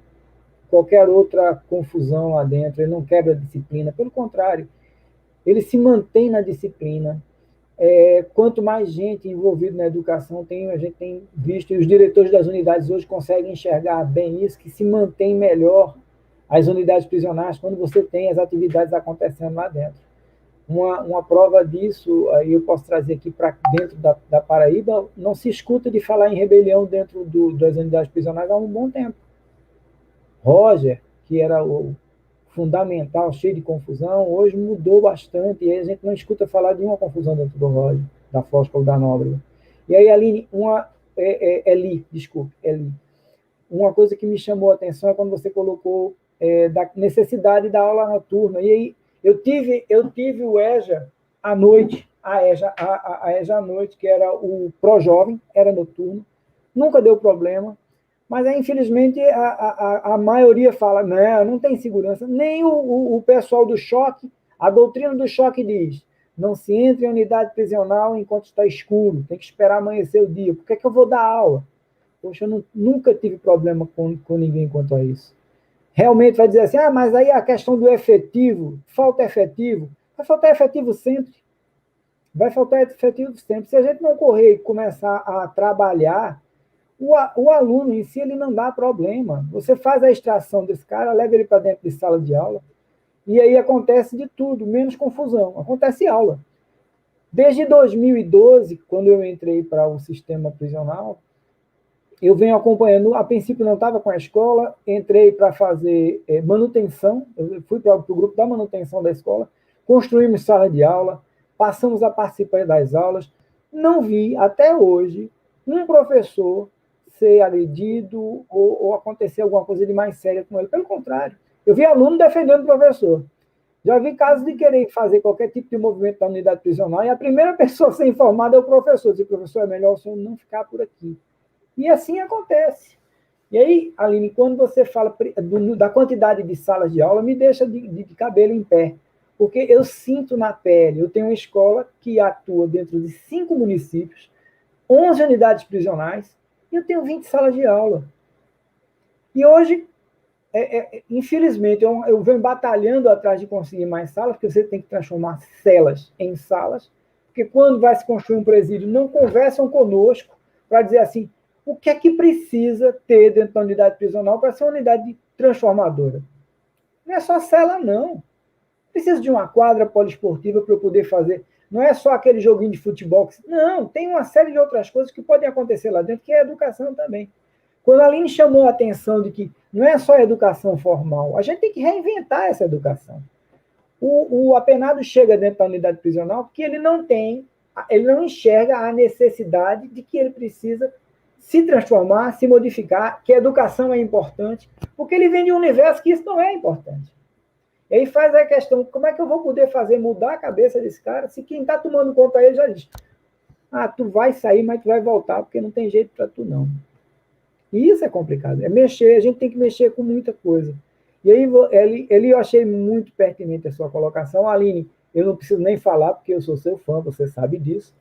qualquer outra confusão lá dentro, ele não quebra a disciplina, pelo contrário, ele se mantém na disciplina, Quanto mais gente envolvida na educação a gente tem visto, e os diretores das unidades hoje conseguem enxergar bem isso, que se mantém melhor as unidades prisionais quando você tem as atividades acontecendo lá dentro. Uma prova disso, aí eu posso trazer aqui para dentro da Paraíba, não se escuta de falar em rebelião dentro das unidades prisionais há um bom tempo. Roger, que era o fundamental, cheio de confusão, hoje mudou bastante, e aí a gente não escuta falar de uma confusão dentro do Roger, da Fosca ou da Nóbrega. E aí, Aline, Eli, uma coisa que me chamou a atenção é quando você colocou da necessidade da aula noturna, e aí eu tive o EJA à noite, a EJA à noite, que era o pró-jovem, era noturno, nunca deu problema, mas aí, infelizmente, a maioria fala, não tem segurança, nem o pessoal do choque, a doutrina do choque diz, não se entra em unidade prisional enquanto está escuro, tem que esperar amanhecer o dia, por que eu vou dar aula? Poxa, eu nunca tive problema com ninguém quanto a isso. Realmente vai dizer assim, mas aí a questão do efetivo, falta efetivo, vai faltar efetivo sempre. Vai faltar efetivo sempre. Se a gente não correr e começar a trabalhar, o aluno em si ele não dá problema. Você faz a extração desse cara, leva ele para dentro de sala de aula, e aí acontece de tudo, menos confusão. Acontece aula. Desde 2012, quando eu entrei para o sistema prisional, eu venho acompanhando, a princípio não estava com a escola, entrei para fazer manutenção, eu fui para o grupo da manutenção da escola, construímos sala de aula, passamos a participar das aulas, não vi até hoje um professor ser agredido ou acontecer alguma coisa de mais séria com ele, pelo contrário, eu vi aluno defendendo o professor, já vi casos de querer fazer qualquer tipo de movimento da unidade prisional, e a primeira pessoa a ser informada é o professor, diz, professor, é melhor o senhor não ficar por aqui. E assim acontece. E aí, Aline, quando você fala da quantidade de salas de aula, me deixa de cabelo em pé. Porque eu sinto na pele, eu tenho uma escola que atua dentro de 5 municípios, 11 unidades prisionais, e eu tenho 20 salas de aula. E hoje, infelizmente, eu venho batalhando atrás de conseguir mais salas, porque você tem que transformar celas em salas, porque quando vai se construir um presídio, não conversam conosco para dizer assim, o que é que precisa ter dentro da unidade prisional para ser uma unidade transformadora? Não é só cela, não. Precisa de uma quadra poliesportiva para eu poder fazer. Não é só aquele joguinho de futebol. Não, tem uma série de outras coisas que podem acontecer lá dentro, que é a educação também. Quando a Aline chamou a atenção de que não é só a educação formal, a gente tem que reinventar essa educação. O apenado chega dentro da unidade prisional porque ele não enxerga a necessidade de que ele precisa se transformar, se modificar, que a educação é importante, porque ele vem de um universo que isso não é importante. E aí faz a questão, como é que eu vou poder fazer mudar a cabeça desse cara, se quem está tomando conta dele já diz, tu vai sair, mas tu vai voltar, porque não tem jeito para tu não. E isso é complicado, a gente tem que mexer com muita coisa. E aí, eu achei muito pertinente a sua colocação, Aline, eu não preciso nem falar, porque eu sou seu fã, você sabe disso.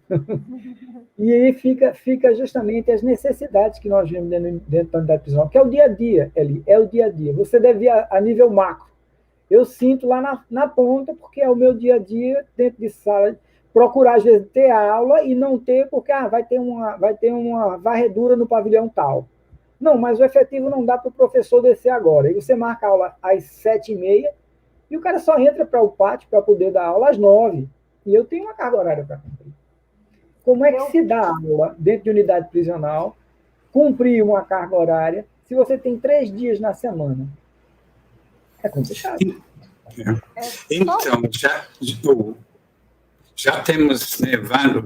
E aí fica justamente as necessidades que nós vemos dentro da unidade prisional, que é o dia a dia, Eli, é o dia a dia. Você deve ir a nível macro. Eu sinto lá na ponta, porque é o meu dia a dia, dentro de sala, procurar, às vezes, ter aula e não ter, porque vai ter uma varredura no pavilhão tal. Não, mas o efetivo não dá para o professor descer agora. Aí você marca a aula às 7h30, e o cara só entra para o pátio para poder dar aula às 9h. E eu tenho uma carga horária para cumprir. Como é que se dá aula dentro de unidade prisional, cumprir uma carga horária, se você tem 3 dias na semana? É complicado. Então, já temos, né, vários,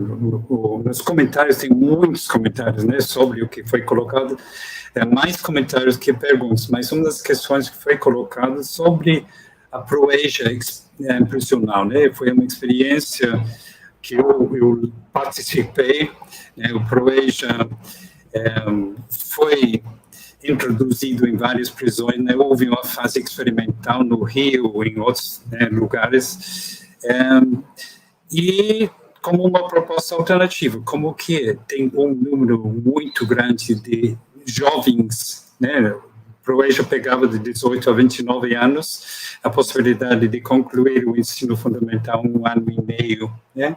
nos comentários, tem muitos comentários, né, sobre o que foi colocado, mais comentários que perguntas, mas uma das questões que foi colocada sobre a Proeja prisional, né, foi uma experiência que eu participei, né, o Proeja foi introduzido em várias prisões, né, houve uma fase experimental no Rio, em outros, né, lugares, e como uma proposta alternativa, como que tem um número muito grande de jovens, né, Proeja pegava de 18 a 29 anos, a possibilidade de concluir o ensino fundamental 1 ano e meio, né,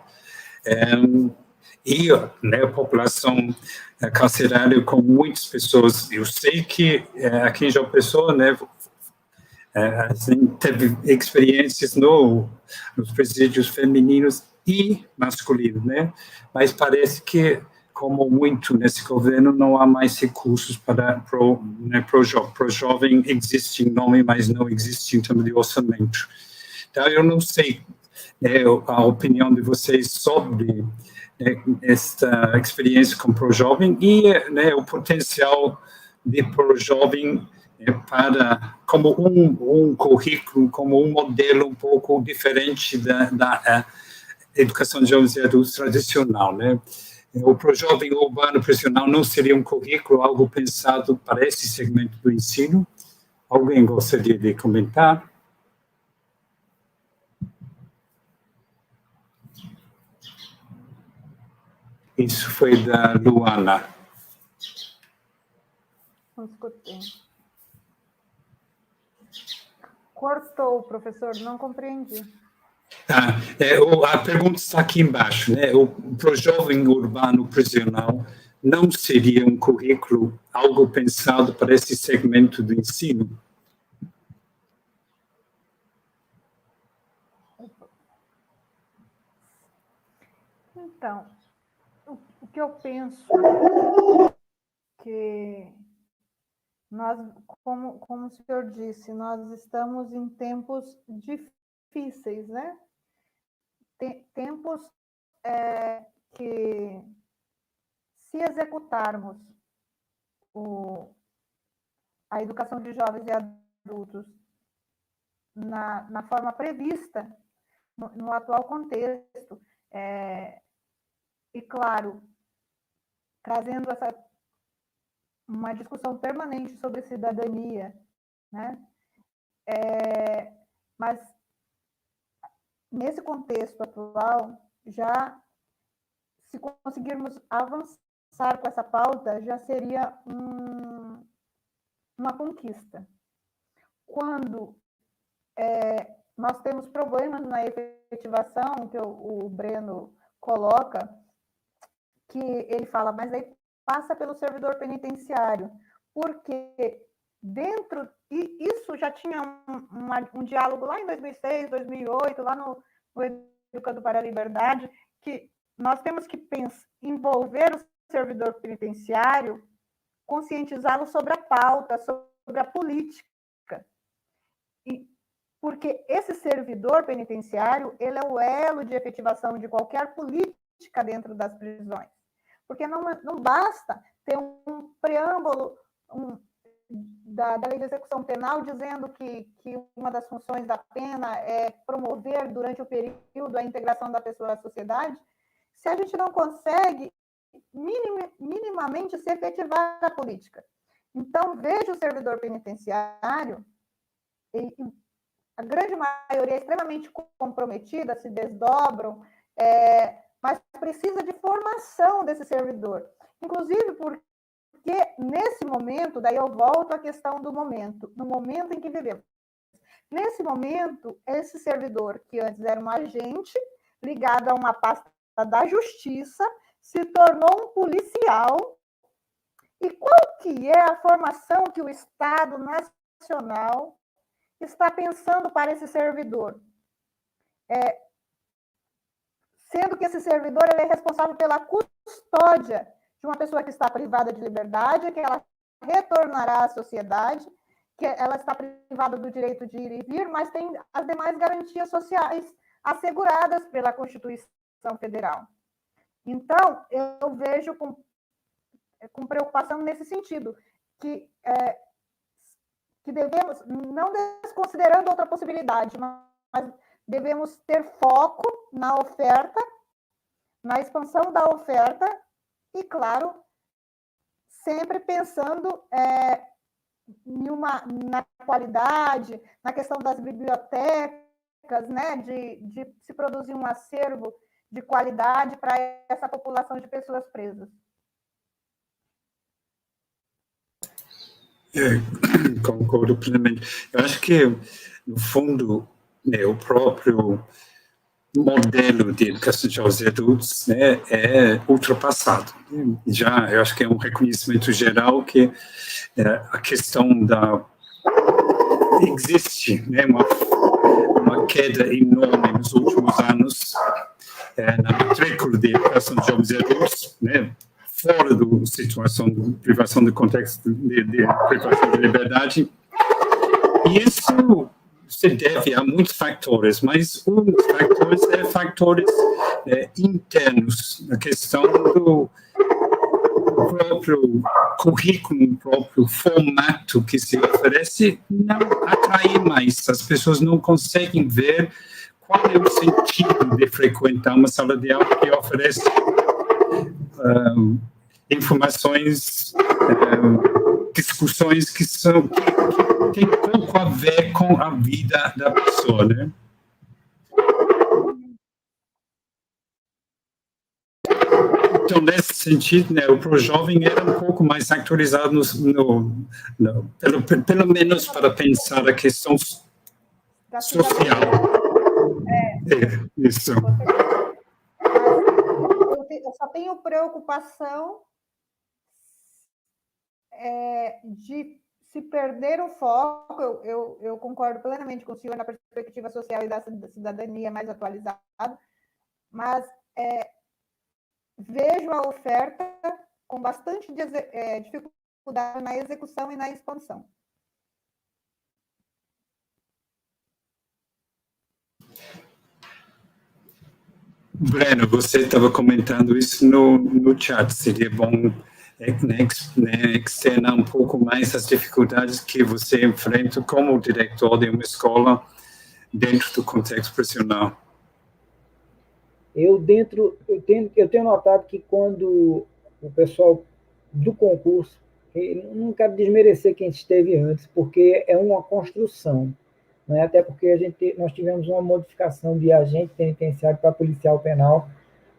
E, né, a população carcerária com muitas pessoas, eu sei que aqui em João Pessoa, né, assim, teve experiências nos presídios femininos e masculinos, né, mas parece que, como muito nesse governo, não há mais recursos para o jovem, existe nome, mas não existe em termos de orçamento. Então, eu não sei a opinião de vocês sobre esta experiência com o ProJovem e o potencial de ProJovem para como um currículo, como um modelo um pouco diferente da educação de jovens e adultos tradicional, né? O ProJovem urbano prisional não seria um currículo, algo pensado para esse segmento do ensino? Alguém gostaria de comentar? Isso foi da Luana. Não escutei. Cortou, professor, não compreendi. A pergunta está aqui embaixo, né? O ProJovem urbano prisional não seria um currículo, algo pensado para esse segmento do ensino? Então, o que eu penso que nós, como o senhor disse, nós estamos em tempos difíceis, né? Tempos que, se executarmos a educação de jovens e adultos na forma prevista, no atual contexto, e, claro, trazendo uma discussão permanente sobre cidadania, né? Mas, nesse contexto atual, já, se conseguirmos avançar com essa pauta, já seria uma conquista. Quando nós temos problemas na efetivação, que o Breno coloca, que ele fala, mas aí passa pelo servidor penitenciário, porque e isso já tinha um diálogo lá em 2006, 2008, lá no Educando para a Liberdade, que nós temos que envolver o servidor penitenciário, conscientizá-lo sobre a pauta, sobre a política, porque esse servidor penitenciário, ele é o elo de efetivação de qualquer política dentro das prisões. Porque não basta ter um preâmbulo da lei de execução penal dizendo que uma das funções da pena é promover, durante o período, a integração da pessoa à sociedade, se a gente não consegue minimamente se efetivar a política. Então, veja o servidor penitenciário, a grande maioria é extremamente comprometida, se desdobram, mas precisa de formação desse servidor. Inclusive porque, nesse momento, daí eu volto à questão do momento, no momento em que vivemos. Nesse momento, esse servidor, que antes era um agente ligado a uma pasta da justiça, se tornou um policial. E qual que é a formação que o Estado Nacional está pensando para esse servidor? Sendo que esse servidor ele é responsável pela custódia de uma pessoa que está privada de liberdade, que ela retornará à sociedade, que ela está privada do direito de ir e vir, mas tem as demais garantias sociais asseguradas pela Constituição Federal. Então, eu vejo com preocupação nesse sentido, que devemos, não desconsiderando outra possibilidade, mas devemos ter foco na oferta, na expansão da oferta e, claro, sempre pensando na qualidade, na questão das bibliotecas, né, de se produzir um acervo de qualidade para essa população de pessoas presas. Concordo plenamente. Eu acho que, no fundo, o próprio modelo de educação de jovens e adultos, né, é ultrapassado. Já, eu acho que é um reconhecimento geral que a questão da... Existe, né, uma queda enorme nos últimos anos na matrícula de educação de jovens e adultos, né, fora da situação de privação de contexto de privação de liberdade. E isso se deve a muitos fatores, mas um dos fatores é fatores internos, a questão do próprio currículo, o próprio formato que se oferece não atrai mais. As pessoas não conseguem ver qual é o sentido de frequentar uma sala de aula que oferece informações, discussões que tem pouco a ver com a vida da pessoa, né? Então, nesse sentido, né, o ProJovem era um pouco mais actualizado, pelo menos para pensar a questão social. Isso. Eu só tenho preocupação de se perder o foco. Eu concordo plenamente com o senhor na perspectiva social e da cidadania mais atualizada, mas vejo a oferta com bastante dificuldade na execução e na expansão. Breno, você estava comentando isso no chat. Seria bom externar um pouco mais as dificuldades que você enfrenta como diretor de uma escola dentro do contexto profissional. Eu tenho notado que quando o pessoal do concurso, não quero desmerecer quem esteve antes, porque é uma construção, né? Até porque nós tivemos uma modificação de agente penitenciário para policial penal,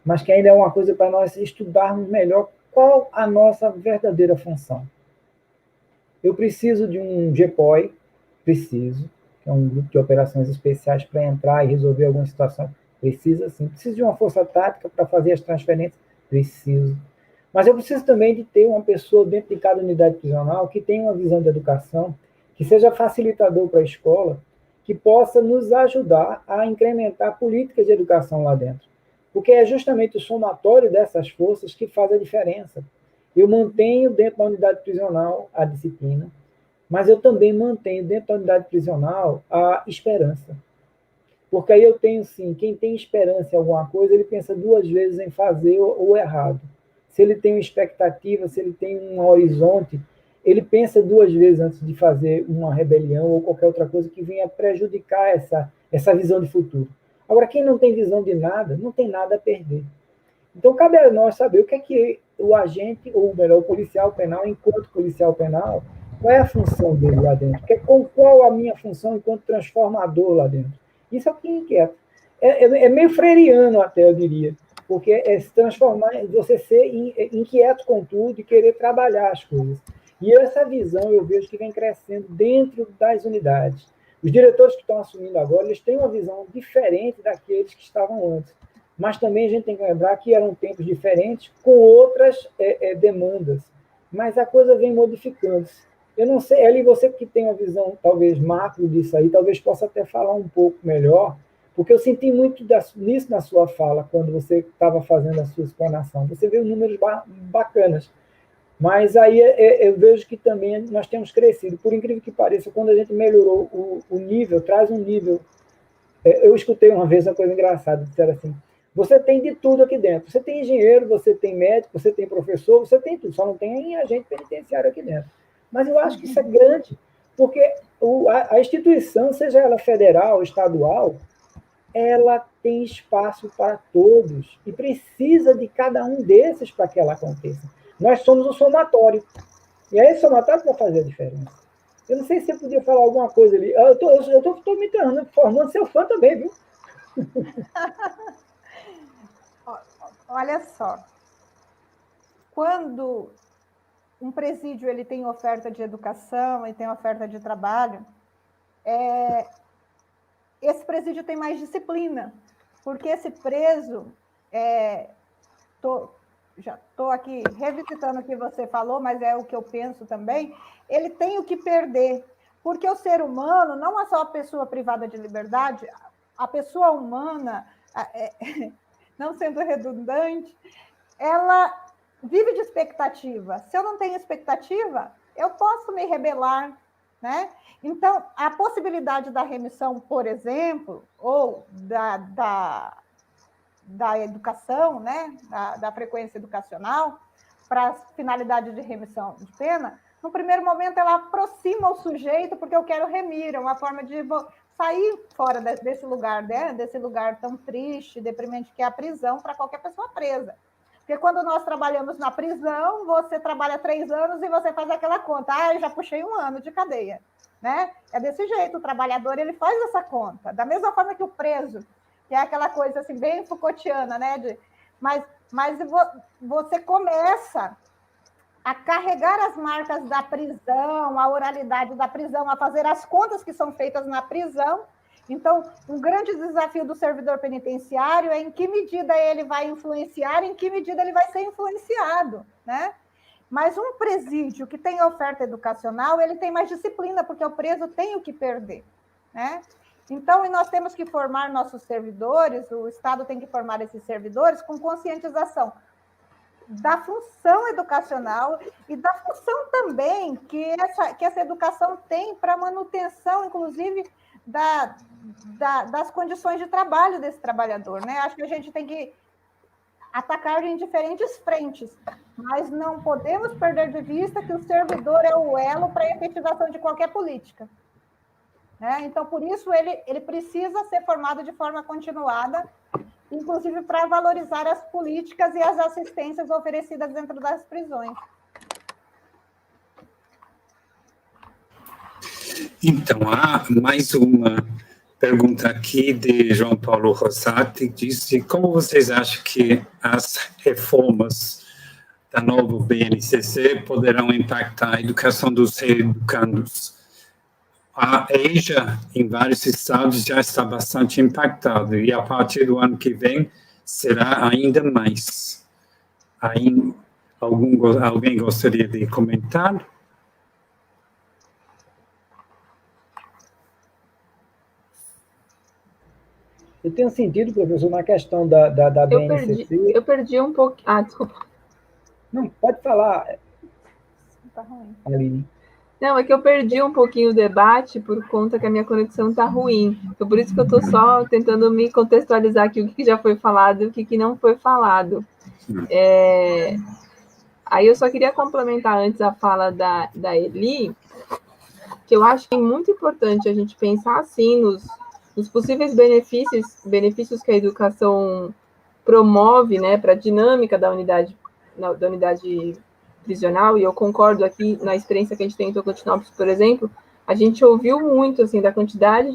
mas que ainda é uma coisa para nós estudarmos melhor qual a nossa verdadeira função. Eu preciso de um GPOI, que é um grupo de operações especiais para entrar e resolver alguma situação. Precisa sim. Preciso de uma força tática para fazer as transferências. Preciso. Mas eu preciso também de ter uma pessoa dentro de cada unidade prisional que tenha uma visão de educação, que seja facilitador para a escola, que possa nos ajudar a incrementar políticas de educação lá dentro. Porque é justamente o somatório dessas forças que faz a diferença. Eu mantenho dentro da unidade prisional a disciplina, mas eu também mantenho dentro da unidade prisional a esperança. Porque aí eu tenho, sim, quem tem esperança em alguma coisa, ele pensa duas vezes em fazer o errado. Se ele tem uma expectativa, se ele tem um horizonte, ele pensa duas vezes antes de fazer uma rebelião ou qualquer outra coisa que venha prejudicar essa visão de futuro. Agora, quem não tem visão de nada, não tem nada a perder. Então, cabe a nós saber o que é que o agente, ou melhor, o policial penal, enquanto policial penal, qual é a função dele lá dentro? Qual a minha função enquanto transformador lá dentro? Isso é o que inquieta. É meio freiriano até, eu diria, porque é se transformar, você ser inquieto com tudo e querer trabalhar as coisas. E essa visão eu vejo que vem crescendo dentro das unidades. Os diretores que estão assumindo agora, eles têm uma visão diferente daqueles que estavam antes. Mas também a gente tem que lembrar que eram tempos diferentes, com outras demandas. Mas a coisa vem modificando-se. Eu não sei, Eli, você que tem uma visão talvez macro disso aí, talvez possa até falar um pouco melhor, porque eu senti muito nisso na sua fala, quando você estava fazendo a sua explanação. Você viu números bacanas. Mas aí eu vejo que também nós temos crescido. Por incrível que pareça, quando a gente melhorou o nível, traz um nível... Eu escutei uma vez uma coisa engraçada, disseram assim, você tem de tudo aqui dentro. Você tem engenheiro, você tem médico, você tem professor, você tem tudo, só não tem agente penitenciário aqui dentro. Mas eu acho que isso é grande, porque a instituição, seja ela federal, estadual, ela tem espaço para todos e precisa de cada um desses para que ela aconteça. Nós somos o somatório. E é esse somatório que vai fazer a diferença. Eu não sei se você podia falar alguma coisa ali. Eu estou me enterrando, formando seu fã também, viu? Olha só. Quando um presídio ele tem oferta de educação e tem oferta de trabalho, esse presídio tem mais disciplina, porque esse preso, já estou aqui revisitando o que você falou, mas é o que eu penso também, ele tem o que perder, porque o ser humano não é só a pessoa privada de liberdade, a pessoa humana, não sendo redundante, ela vive de expectativa. Se eu não tenho expectativa, eu posso me rebelar, né? Então, a possibilidade da remissão, por exemplo, ou da educação, né? da frequência educacional, para a finalidade de remissão de pena, no primeiro momento ela aproxima o sujeito, porque eu quero remir, é uma forma de sair fora desse lugar, né? Desse lugar tão triste, deprimente que é a prisão para qualquer pessoa presa. Porque quando nós trabalhamos na prisão, você trabalha 3 anos e você faz aquela conta. Eu já puxei 1 ano de cadeia. Né? É desse jeito, o trabalhador ele faz essa conta. Da mesma forma que o preso, que é aquela coisa assim, bem Foucaultiana, né? Mas você começa a carregar as marcas da prisão, a oralidade da prisão, a fazer as contas que são feitas na prisão. Então, um grande desafio do servidor penitenciário é em que medida ele vai influenciar, em que medida ele vai ser influenciado, né? Mas um presídio que tem oferta educacional, ele tem mais disciplina, porque o preso tem o que perder, né? Então, nós temos que formar nossos servidores, o Estado tem que formar esses servidores com conscientização da função educacional e da função também que essa educação tem para a manutenção, inclusive, das condições de trabalho desse trabalhador, né? Acho que a gente tem que atacar em diferentes frentes, mas não podemos perder de vista que o servidor é o elo para a efetivação de qualquer política. Né? Então, por isso, ele precisa ser formado de forma continuada, inclusive para valorizar as políticas e as assistências oferecidas dentro das prisões. Então, há mais uma pergunta aqui de João Paulo Rosati, que disse: como vocês acham que as reformas da nova BNCC poderão impactar a educação dos reeducandos? A EJA, em vários estados, já está bastante impactada, e a partir do ano que vem será ainda mais. Alguém gostaria de comentar? Eu tenho sentido, professor, na questão da BNCC... Eu perdi um pouco... desculpa. Não, pode falar. Tá ruim. Aline. Não, é que eu perdi um pouquinho o debate por conta que a minha conexão está ruim. Então, por isso que eu estou só tentando me contextualizar aqui o que já foi falado e o que não foi falado. Aí eu só queria complementar antes a fala da Eli, que eu acho que é muito importante a gente pensar, assim, nos possíveis benefícios que a educação promove, né, para a dinâmica da unidade prisional, e eu concordo aqui na experiência que a gente tem em Tocantinópolis, por exemplo, a gente ouviu muito, assim, da quantidade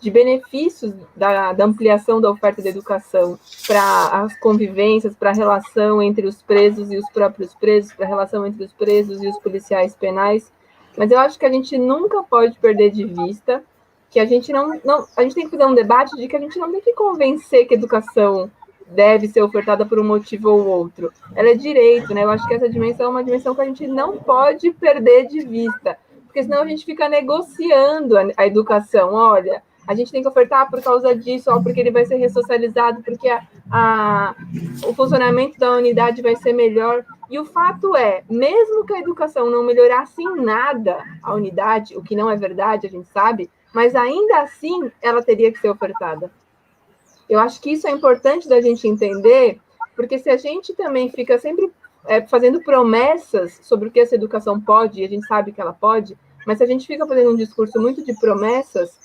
de benefícios da ampliação da oferta de educação para as convivências, para a relação entre os presos e os próprios presos, para a relação entre os presos e os policiais penais, mas eu acho que a gente nunca pode perder de vista que a gente a gente tem que fazer um debate de que a gente não tem que convencer que a educação deve ser ofertada por um motivo ou outro. Ela é direito, né? Eu acho que essa dimensão é uma dimensão que a gente não pode perder de vista, porque senão a gente fica negociando a educação. Olha, a gente tem que ofertar por causa disso, porque ele vai ser ressocializado, porque o funcionamento da unidade vai ser melhor. E o fato é, mesmo que a educação não melhorasse em nada a unidade, o que não é verdade, a gente sabe, mas ainda assim ela teria que ser ofertada. Eu acho que isso é importante da gente entender, porque se a gente também fica sempre fazendo promessas sobre o que essa educação pode, e a gente sabe que ela pode, mas se a gente fica fazendo um discurso muito de promessas,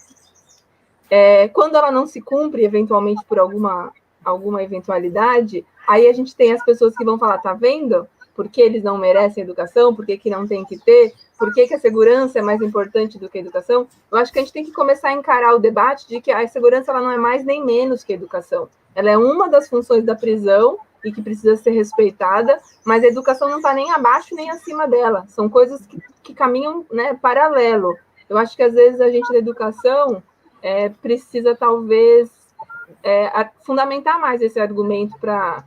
quando ela não se cumpre, eventualmente por alguma eventualidade, aí a gente tem as pessoas que vão falar, tá vendo? Por que eles não merecem educação? Por que não tem que ter? Por que a segurança é mais importante do que a educação? Eu acho que a gente tem que começar a encarar o debate de que a segurança ela não é mais nem menos que a educação. Ela é uma das funções da prisão e que precisa ser respeitada, mas a educação não está nem abaixo nem acima dela. São coisas que caminham, né, paralelo. Eu acho que, às vezes, a gente da educação precisa, talvez, fundamentar mais esse argumento para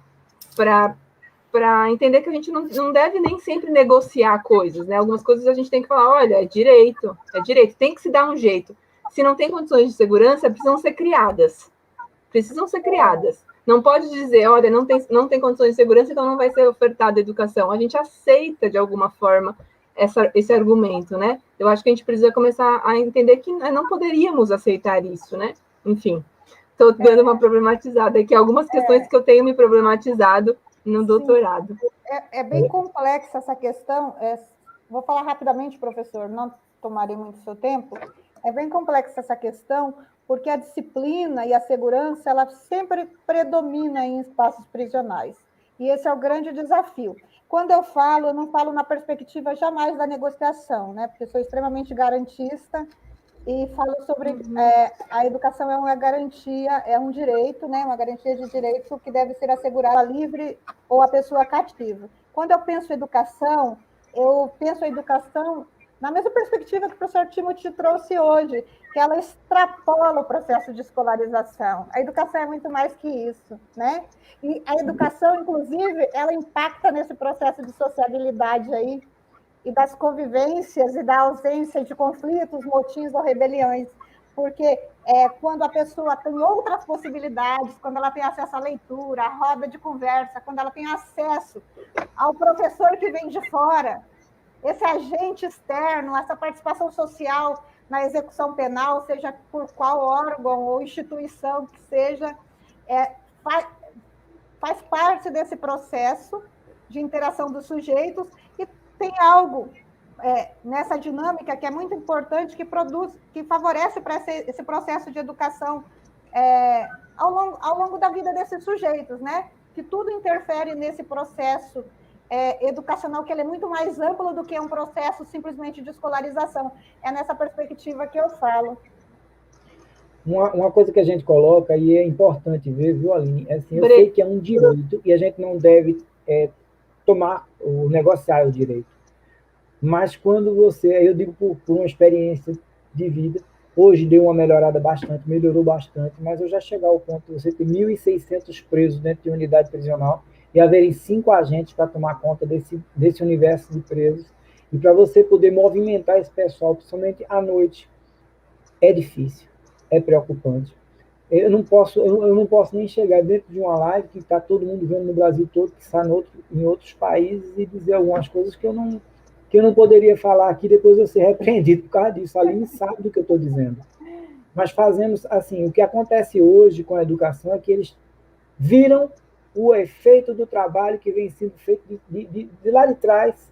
entender que a gente não deve nem sempre negociar coisas, né? Algumas coisas a gente tem que falar, olha, é direito, tem que se dar um jeito. Se não tem condições de segurança, precisam ser criadas. Não pode dizer, olha, não tem condições de segurança, então não vai ser ofertada educação. A gente aceita, de alguma forma, esse argumento, né? Eu acho que a gente precisa começar a entender que não poderíamos aceitar isso, né? Enfim, estou dando uma problematizada aqui, algumas questões que eu tenho me problematizado no doutorado. É bem complexa essa questão. Vou falar rapidamente, professor, não tomarei muito seu tempo. É bem complexa essa questão, porque a disciplina e a segurança, ela sempre predomina em espaços prisionais. E esse é o grande desafio. Quando eu não falo na perspectiva jamais da negociação, né? Porque sou extremamente garantista e falo sobre a educação é uma garantia, é um direito, né? Uma garantia de direito que deve ser assegurada livre ou a pessoa cativa. Quando eu penso em educação, na mesma perspectiva que o professor Timothy trouxe hoje, que ela extrapola o processo de escolarização. A educação é muito mais que isso, né? E a educação, inclusive, ela impacta nesse processo de sociabilidade aí, e das convivências e da ausência de conflitos, motins ou rebeliões. Porque quando a pessoa tem outras possibilidades, quando ela tem acesso à leitura, à roda de conversa, quando ela tem acesso ao professor que vem de fora, esse agente externo, essa participação social na execução penal, seja por qual órgão ou instituição que seja, faz parte desse processo de interação dos sujeitos e tem algo nessa dinâmica que é muito importante, que favorece para esse processo de educação ao longo da vida desses sujeitos, né? Que tudo interfere nesse processo educacional, que ele é muito mais amplo do que um processo simplesmente de escolarização. É nessa perspectiva que eu falo. Uma coisa que a gente coloca, e é importante ver, viu, Aline? Assim, eu sei que é um direito e a gente não deve negociar o direito. Mas quando eu digo por uma experiência de vida, hoje deu uma melhorada bastante, melhorou bastante, mas eu já chegar ao ponto de você ter 1.600 presos dentro de unidade prisional e haverem 5 agentes para tomar conta desse universo de presos, e para você poder movimentar esse pessoal, principalmente à noite, é difícil, é preocupante. Eu não posso nem chegar dentro de uma live que está todo mundo vendo no Brasil todo, que está em outros países, e dizer algumas coisas que eu não poderia falar aqui, depois eu ser repreendido por causa disso. A Aline sabe do que eu estou dizendo. Mas fazemos assim, o que acontece hoje com a educação é que eles viram o efeito do trabalho que vem sendo feito de lá de trás,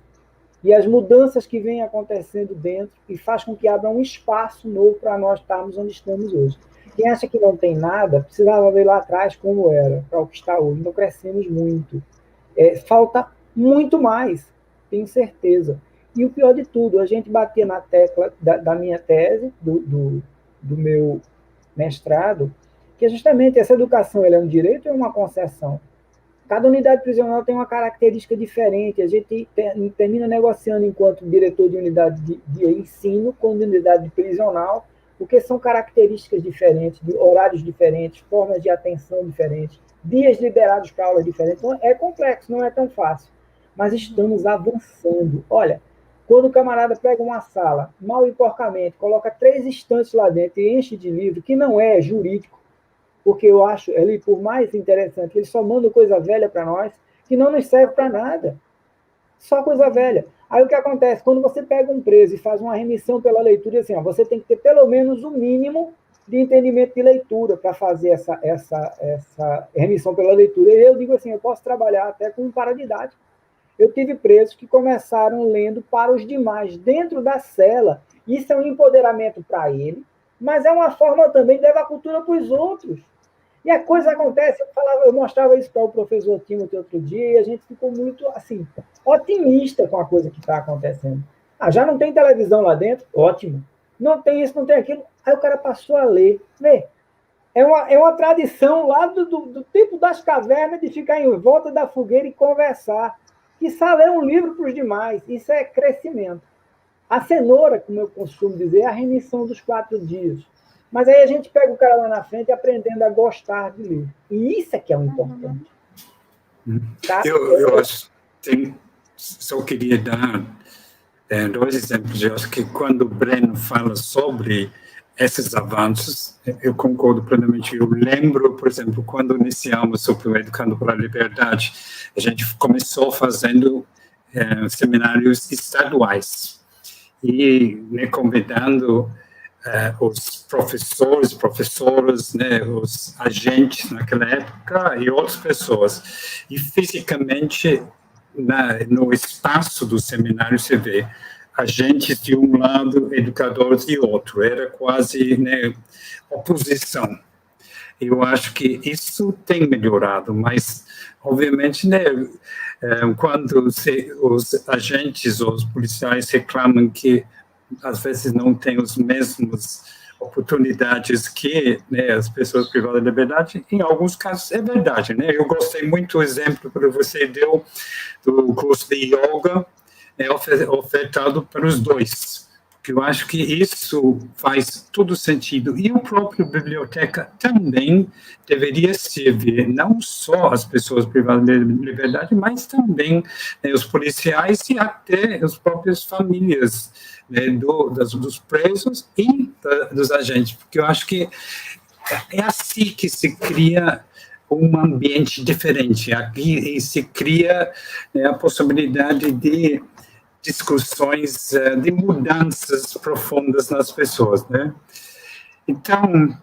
e as mudanças que vêm acontecendo dentro, e faz com que abra um espaço novo para nós estarmos onde estamos hoje. Quem acha que não tem nada, precisava ver lá atrás como era, para o que está hoje. Então, crescemos muito. Falta muito mais, tenho certeza. E o pior de tudo, a gente batia na tecla da minha tese, do meu mestrado, que justamente essa educação é um direito ou é uma concessão? Cada unidade prisional tem uma característica diferente. A gente termina negociando enquanto diretor de unidade de ensino com unidade prisional, porque são características diferentes, de horários diferentes, formas de atenção diferentes, dias liberados para aulas diferentes. Então, é complexo, não é tão fácil. Mas estamos avançando. Olha, quando o camarada pega uma sala, mal e porcamente, coloca 3 estantes lá dentro e enche de livro, que não é jurídico, porque eu acho, ele, por mais interessante, ele só manda coisa velha para nós, que não nos serve para nada. Só coisa velha. Aí o que acontece? Quando você pega um preso e faz uma remissão pela leitura, assim, você tem que ter pelo menos o mínimo de entendimento de leitura para fazer essa remissão pela leitura. E eu digo assim, eu posso trabalhar até com um paradidático. Eu tive presos que começaram lendo para os demais, dentro da cela. Isso é um empoderamento para ele, mas é uma forma também de levar a cultura para os outros. E a coisa acontece, eu mostrava isso para o professor Timothy outro dia, e a gente ficou muito, assim, otimista com a coisa que está acontecendo. Já não tem televisão lá dentro? Ótimo. Não tem isso, não tem aquilo. Aí o cara passou a ler. É uma tradição lá do tempo das cavernas de ficar em volta da fogueira e conversar. E ler um livro para os demais. Isso é crescimento. A cenoura, como eu costumo dizer, é a remissão dos 4 dias. Mas aí a gente pega o cara lá na frente aprendendo a gostar de ler. E isso é que é o importante. Tá? Eu acho que só queria dar 2 exemplos. Eu acho que quando o Breno fala sobre esses avanços, eu concordo plenamente. Eu lembro, por exemplo, quando iniciamos sobre o Educando para a Liberdade, a gente começou fazendo seminários estaduais e convidando os professores, professoras, os agentes naquela época e outras pessoas. E fisicamente, no espaço do seminário, você vê agentes de um lado, educadores de outro. Era quase oposição. Eu acho que isso tem melhorado, mas, obviamente, quando os agentes ou os policiais reclamam que às vezes não tem as mesmas oportunidades que as pessoas privadas de liberdade, em alguns casos é verdade. Eu gostei muito do exemplo que você deu do curso de yoga ofertado para os dois, porque eu acho que isso faz todo sentido. E o próprio biblioteca também deveria servir não só as pessoas privadas de liberdade, mas também os policiais e até as próprias famílias dos presos e dos agentes, porque eu acho que é assim que se cria um ambiente diferente. Aqui se cria a possibilidade de discussões, de mudanças profundas nas pessoas, Então,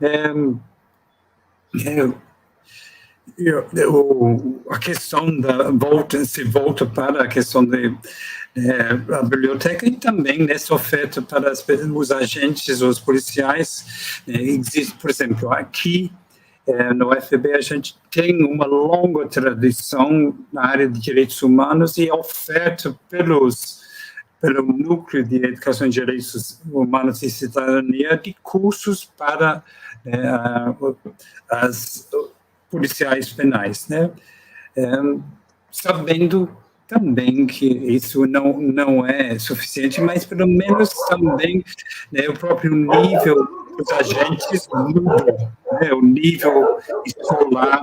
a questão se volta para a questão da biblioteca e também nessa oferta para os agentes, os policiais. Existe, por exemplo, aqui no UFB a gente tem uma longa tradição na área de direitos humanos e a oferta pelo Núcleo de Educação em Direitos Humanos e Cidadania de cursos para as policiais penais, sabendo também que isso não é suficiente, mas pelo menos também o próprio nível dos agentes muda, o nível escolar,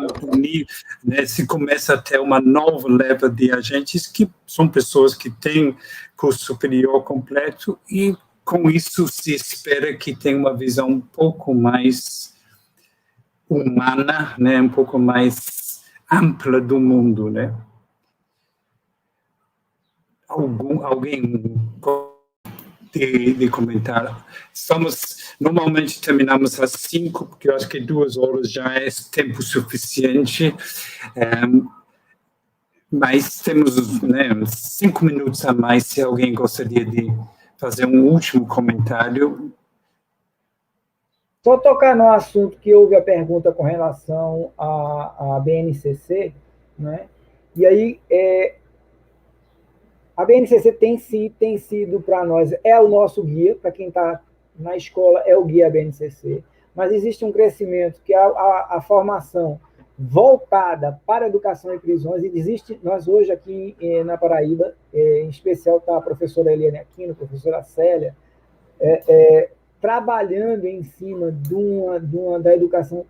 se começa a ter uma nova leva de agentes que são pessoas que têm curso superior completo e com isso se espera que tenha uma visão um pouco mais humana, um pouco mais ampla do mundo, Alguém de comentar? Normalmente terminamos às 5, porque eu acho que 2 horas já é tempo suficiente, mas temos 5 minutos a mais se alguém gostaria de fazer um último comentário. Só tocar no assunto que houve a pergunta com relação à BNCC, E aí, a BNCC tem sido para nós, é o nosso guia, para quem está na escola, é o guia BNCC, mas existe um crescimento que é a formação voltada para a educação em prisões, e existe, nós hoje aqui na Paraíba, em especial está a professora Eliane Aquino, a professora Célia, trabalhando em cima da educação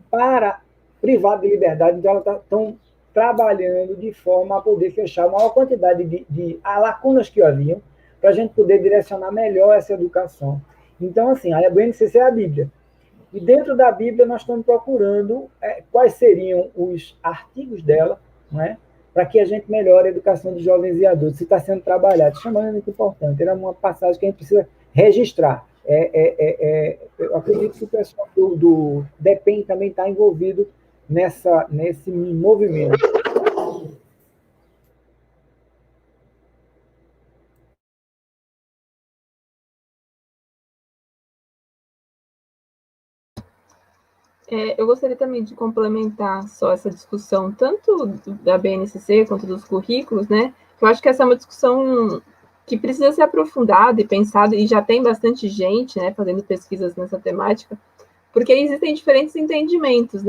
para privado de liberdade, então elas estão trabalhando de forma a poder fechar a maior quantidade de lacunas que haviam, para a gente poder direcionar melhor essa educação. Então, assim, a BNCC é a Bíblia. E dentro da Bíblia nós estamos procurando quais seriam os artigos dela, para que a gente melhore a educação de jovens e adultos. Se está sendo trabalhado, isso é muito importante. Era uma passagem que a gente precisa registrar. Eu acredito que o pessoal do DEPEN também está envolvido nesse movimento. Eu gostaria também de complementar só essa discussão, tanto da BNCC quanto dos currículos, Eu acho que essa é uma discussão que precisa ser aprofundada e pensada, e já tem bastante gente, fazendo pesquisas nessa temática, porque existem diferentes entendimentos,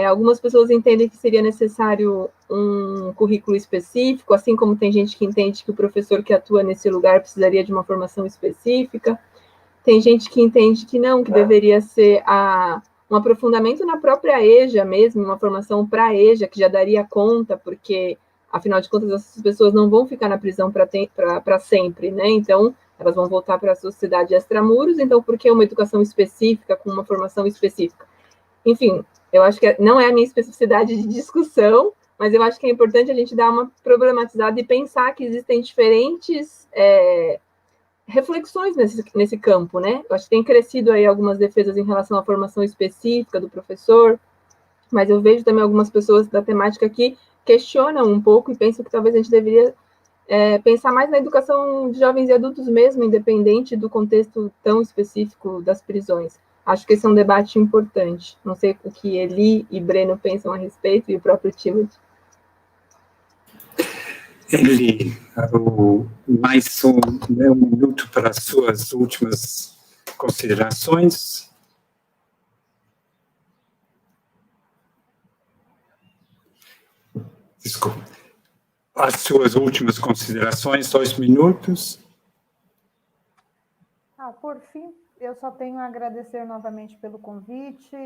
Algumas pessoas entendem que seria necessário um currículo específico, assim como tem gente que entende que o professor que atua nesse lugar precisaria de uma formação específica. Tem gente que entende que não, que deveria ser um aprofundamento na própria EJA mesmo, uma formação para a EJA, que já daria conta, porque, afinal de contas, essas pessoas não vão ficar na prisão para sempre, né? Então, elas vão voltar para a sociedade extramuros, então, por que uma educação específica, com uma formação específica? Enfim, eu acho que não é a minha especificidade de discussão, mas eu acho que é importante a gente dar uma problematizada e pensar que existem diferentes reflexões nesse campo, né? Eu acho que tem crescido aí algumas defesas em relação à formação específica do professor, mas eu vejo também algumas pessoas da temática que questionam um pouco e pensam que talvez a gente deveria pensar mais na educação de jovens e adultos mesmo, independente do contexto tão específico das prisões. Acho que esse é um debate importante. Não sei o que Eli e Breno pensam a respeito, e o próprio Timothy. Eli, mais um minuto para as suas últimas considerações. Desculpa. As suas últimas considerações, 2 minutos. Por fim, eu só tenho a agradecer novamente pelo convite,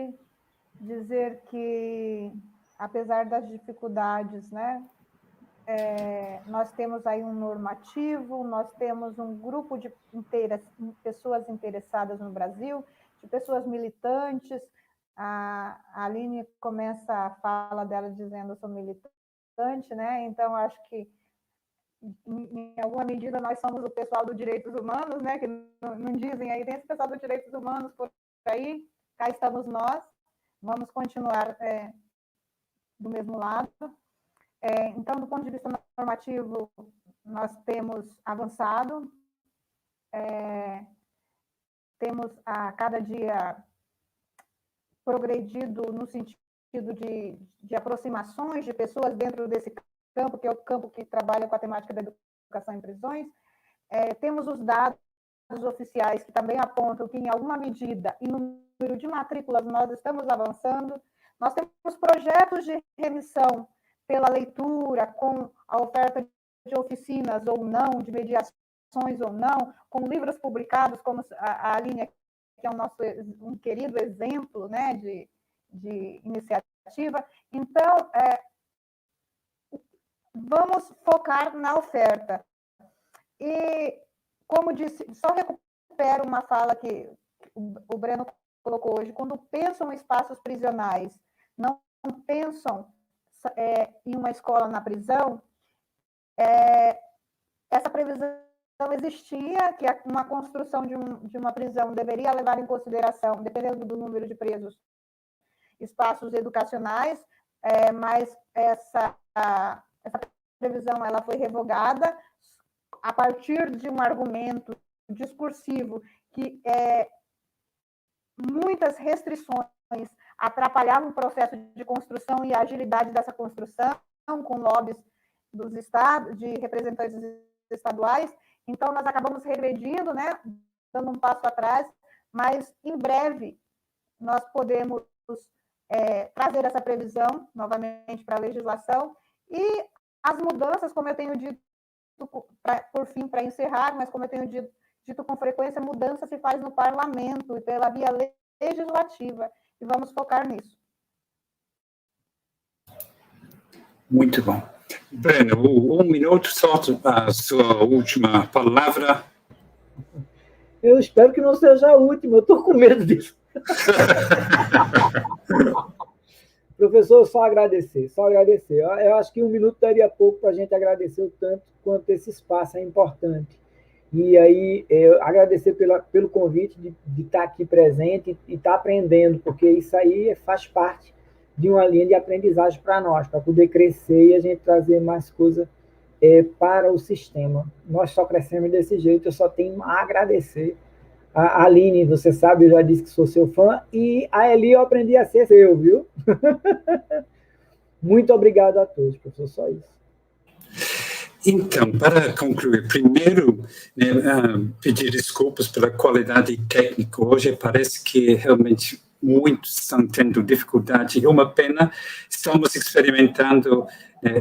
dizer que, apesar das dificuldades, né, nós temos aí um normativo, nós temos um grupo de pessoas interessadas no Brasil, de pessoas militantes. A Aline começa a fala dela dizendo: eu sou militante, né? Então, acho que, em alguma medida, nós somos o pessoal dos direitos humanos, né? Que não dizem aí, tem esse pessoal dos direitos humanos por aí, cá estamos nós, vamos continuar do mesmo lado. Então, do ponto de vista normativo, nós temos avançado, temos a cada dia progredido no sentido de aproximações de pessoas dentro desse campo, que é o campo que trabalha com a temática da educação em prisões. Temos os dados oficiais que também apontam que, em alguma medida, em número de matrículas, nós estamos avançando. Nós temos projetos de remissão pela leitura, com a oferta de oficinas ou não, de mediações ou não, com livros publicados, como a Aline, que é um querido exemplo, né, de iniciativa. Então, vamos focar na oferta. E, como disse, só recupero uma fala que o Breno colocou hoje: quando pensam em espaços prisionais, não pensam em uma escola na prisão. Essa previsão existia, que uma construção de uma prisão deveria levar em consideração, dependendo do número de presos, espaços educacionais, mas essa previsão ela foi revogada a partir de um argumento discursivo que muitas restrições atrapalhavam o processo de construção e a agilidade dessa construção, com lobbies dos estados, de representantes estaduais. Então, nós acabamos regredindo, né, dando um passo atrás, mas, em breve, nós podemos trazer essa previsão novamente para a legislação. E as mudanças, como eu tenho dito, por fim, para encerrar, mas como eu tenho dito com frequência, mudança se faz no parlamento e pela via legislativa, e vamos focar nisso. Muito bom. Breno, 1 minuto, só a sua última palavra. Eu espero que não seja a última, eu estou com medo disso. Professor, só agradecer. Eu acho que 1 minuto daria pouco para a gente agradecer o tanto quanto esse espaço é importante. E aí, agradecer pelo convite de estar aqui presente e estar aprendendo, porque isso aí faz parte de uma linha de aprendizagem para nós, para poder crescer e a gente trazer mais coisa para o sistema. Nós só crescemos desse jeito, eu só tenho a agradecer. A Aline, você sabe, eu já disse que sou seu fã, e a Eli eu aprendi a ser seu, viu? Muito obrigado a todos, professor, só isso. Então, para concluir, primeiro, pedir desculpas pela qualidade técnica. Hoje parece que realmente muitos estão tendo dificuldade. É uma pena, estamos experimentando.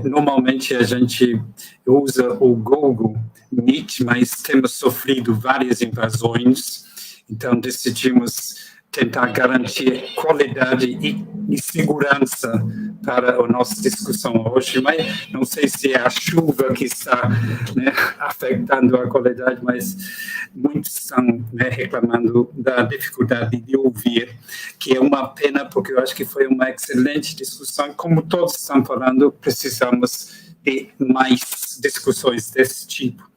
Normalmente a gente usa o Google Meet, mas temos sofrido várias invasões Então, decidimos tentar garantir qualidade e segurança para a nossa discussão hoje, mas não sei se é a chuva que está, né, afetando a qualidade, mas muitos estão, né, reclamando da dificuldade de ouvir, que é uma pena, porque eu acho que foi uma excelente discussão. Como todos estão falando, precisamos de mais discussões desse tipo.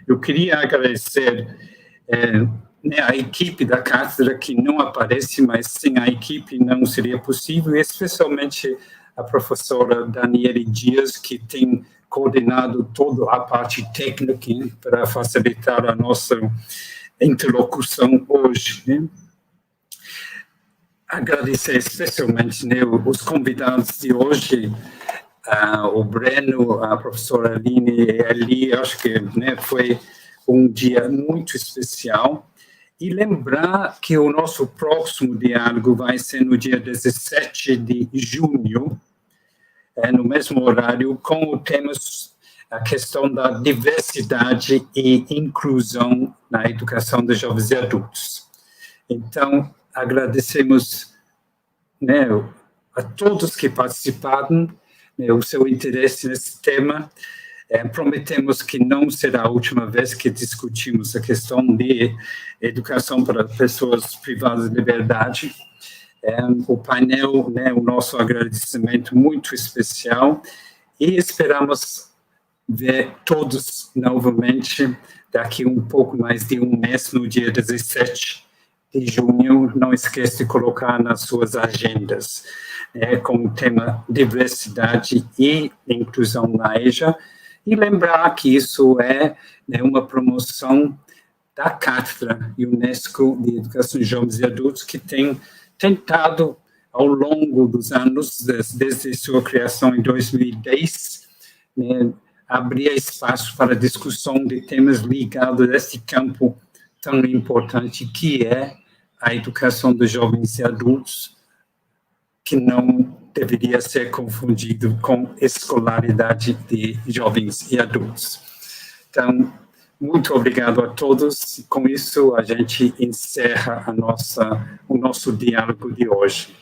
Eu queria agradecer a equipe da cátedra, que não aparece, mas sem a equipe não seria possível, e especialmente a professora Daniele Dias, que tem coordenado toda a parte técnica para facilitar a nossa interlocução hoje, né? Agradecer especialmente, né, os convidados de hoje, o Breno, a professora Aline e a Eli. Acho que, né, foi um dia muito especial. E lembrar que o nosso próximo diálogo vai ser no dia 17 de junho, no mesmo horário, com o tema a questão da diversidade e inclusão na educação de jovens e adultos. Então, agradecemos, né, a todos que participaram, né, o seu interesse nesse tema. Prometemos que não será a última vez que discutimos a questão de educação para pessoas privadas de liberdade. O painel, né, o nosso agradecimento muito especial, e esperamos ver todos novamente daqui um pouco mais de um mês, no dia 17 de junho. Não esqueça de colocar nas suas agendas, com o tema diversidade e inclusão na EJA. E lembrar que isso é, né, uma promoção da Cátedra Unesco de Educação de Jovens e Adultos, que tem tentado, ao longo dos anos, desde sua criação em 2010, né, abrir espaço para discussão de temas ligados a este campo tão importante que é a educação de jovens e adultos, que não deveria ser confundido com escolaridade de jovens e adultos. Então, muito obrigado a todos. Com isso, a gente encerra o nosso diálogo de hoje.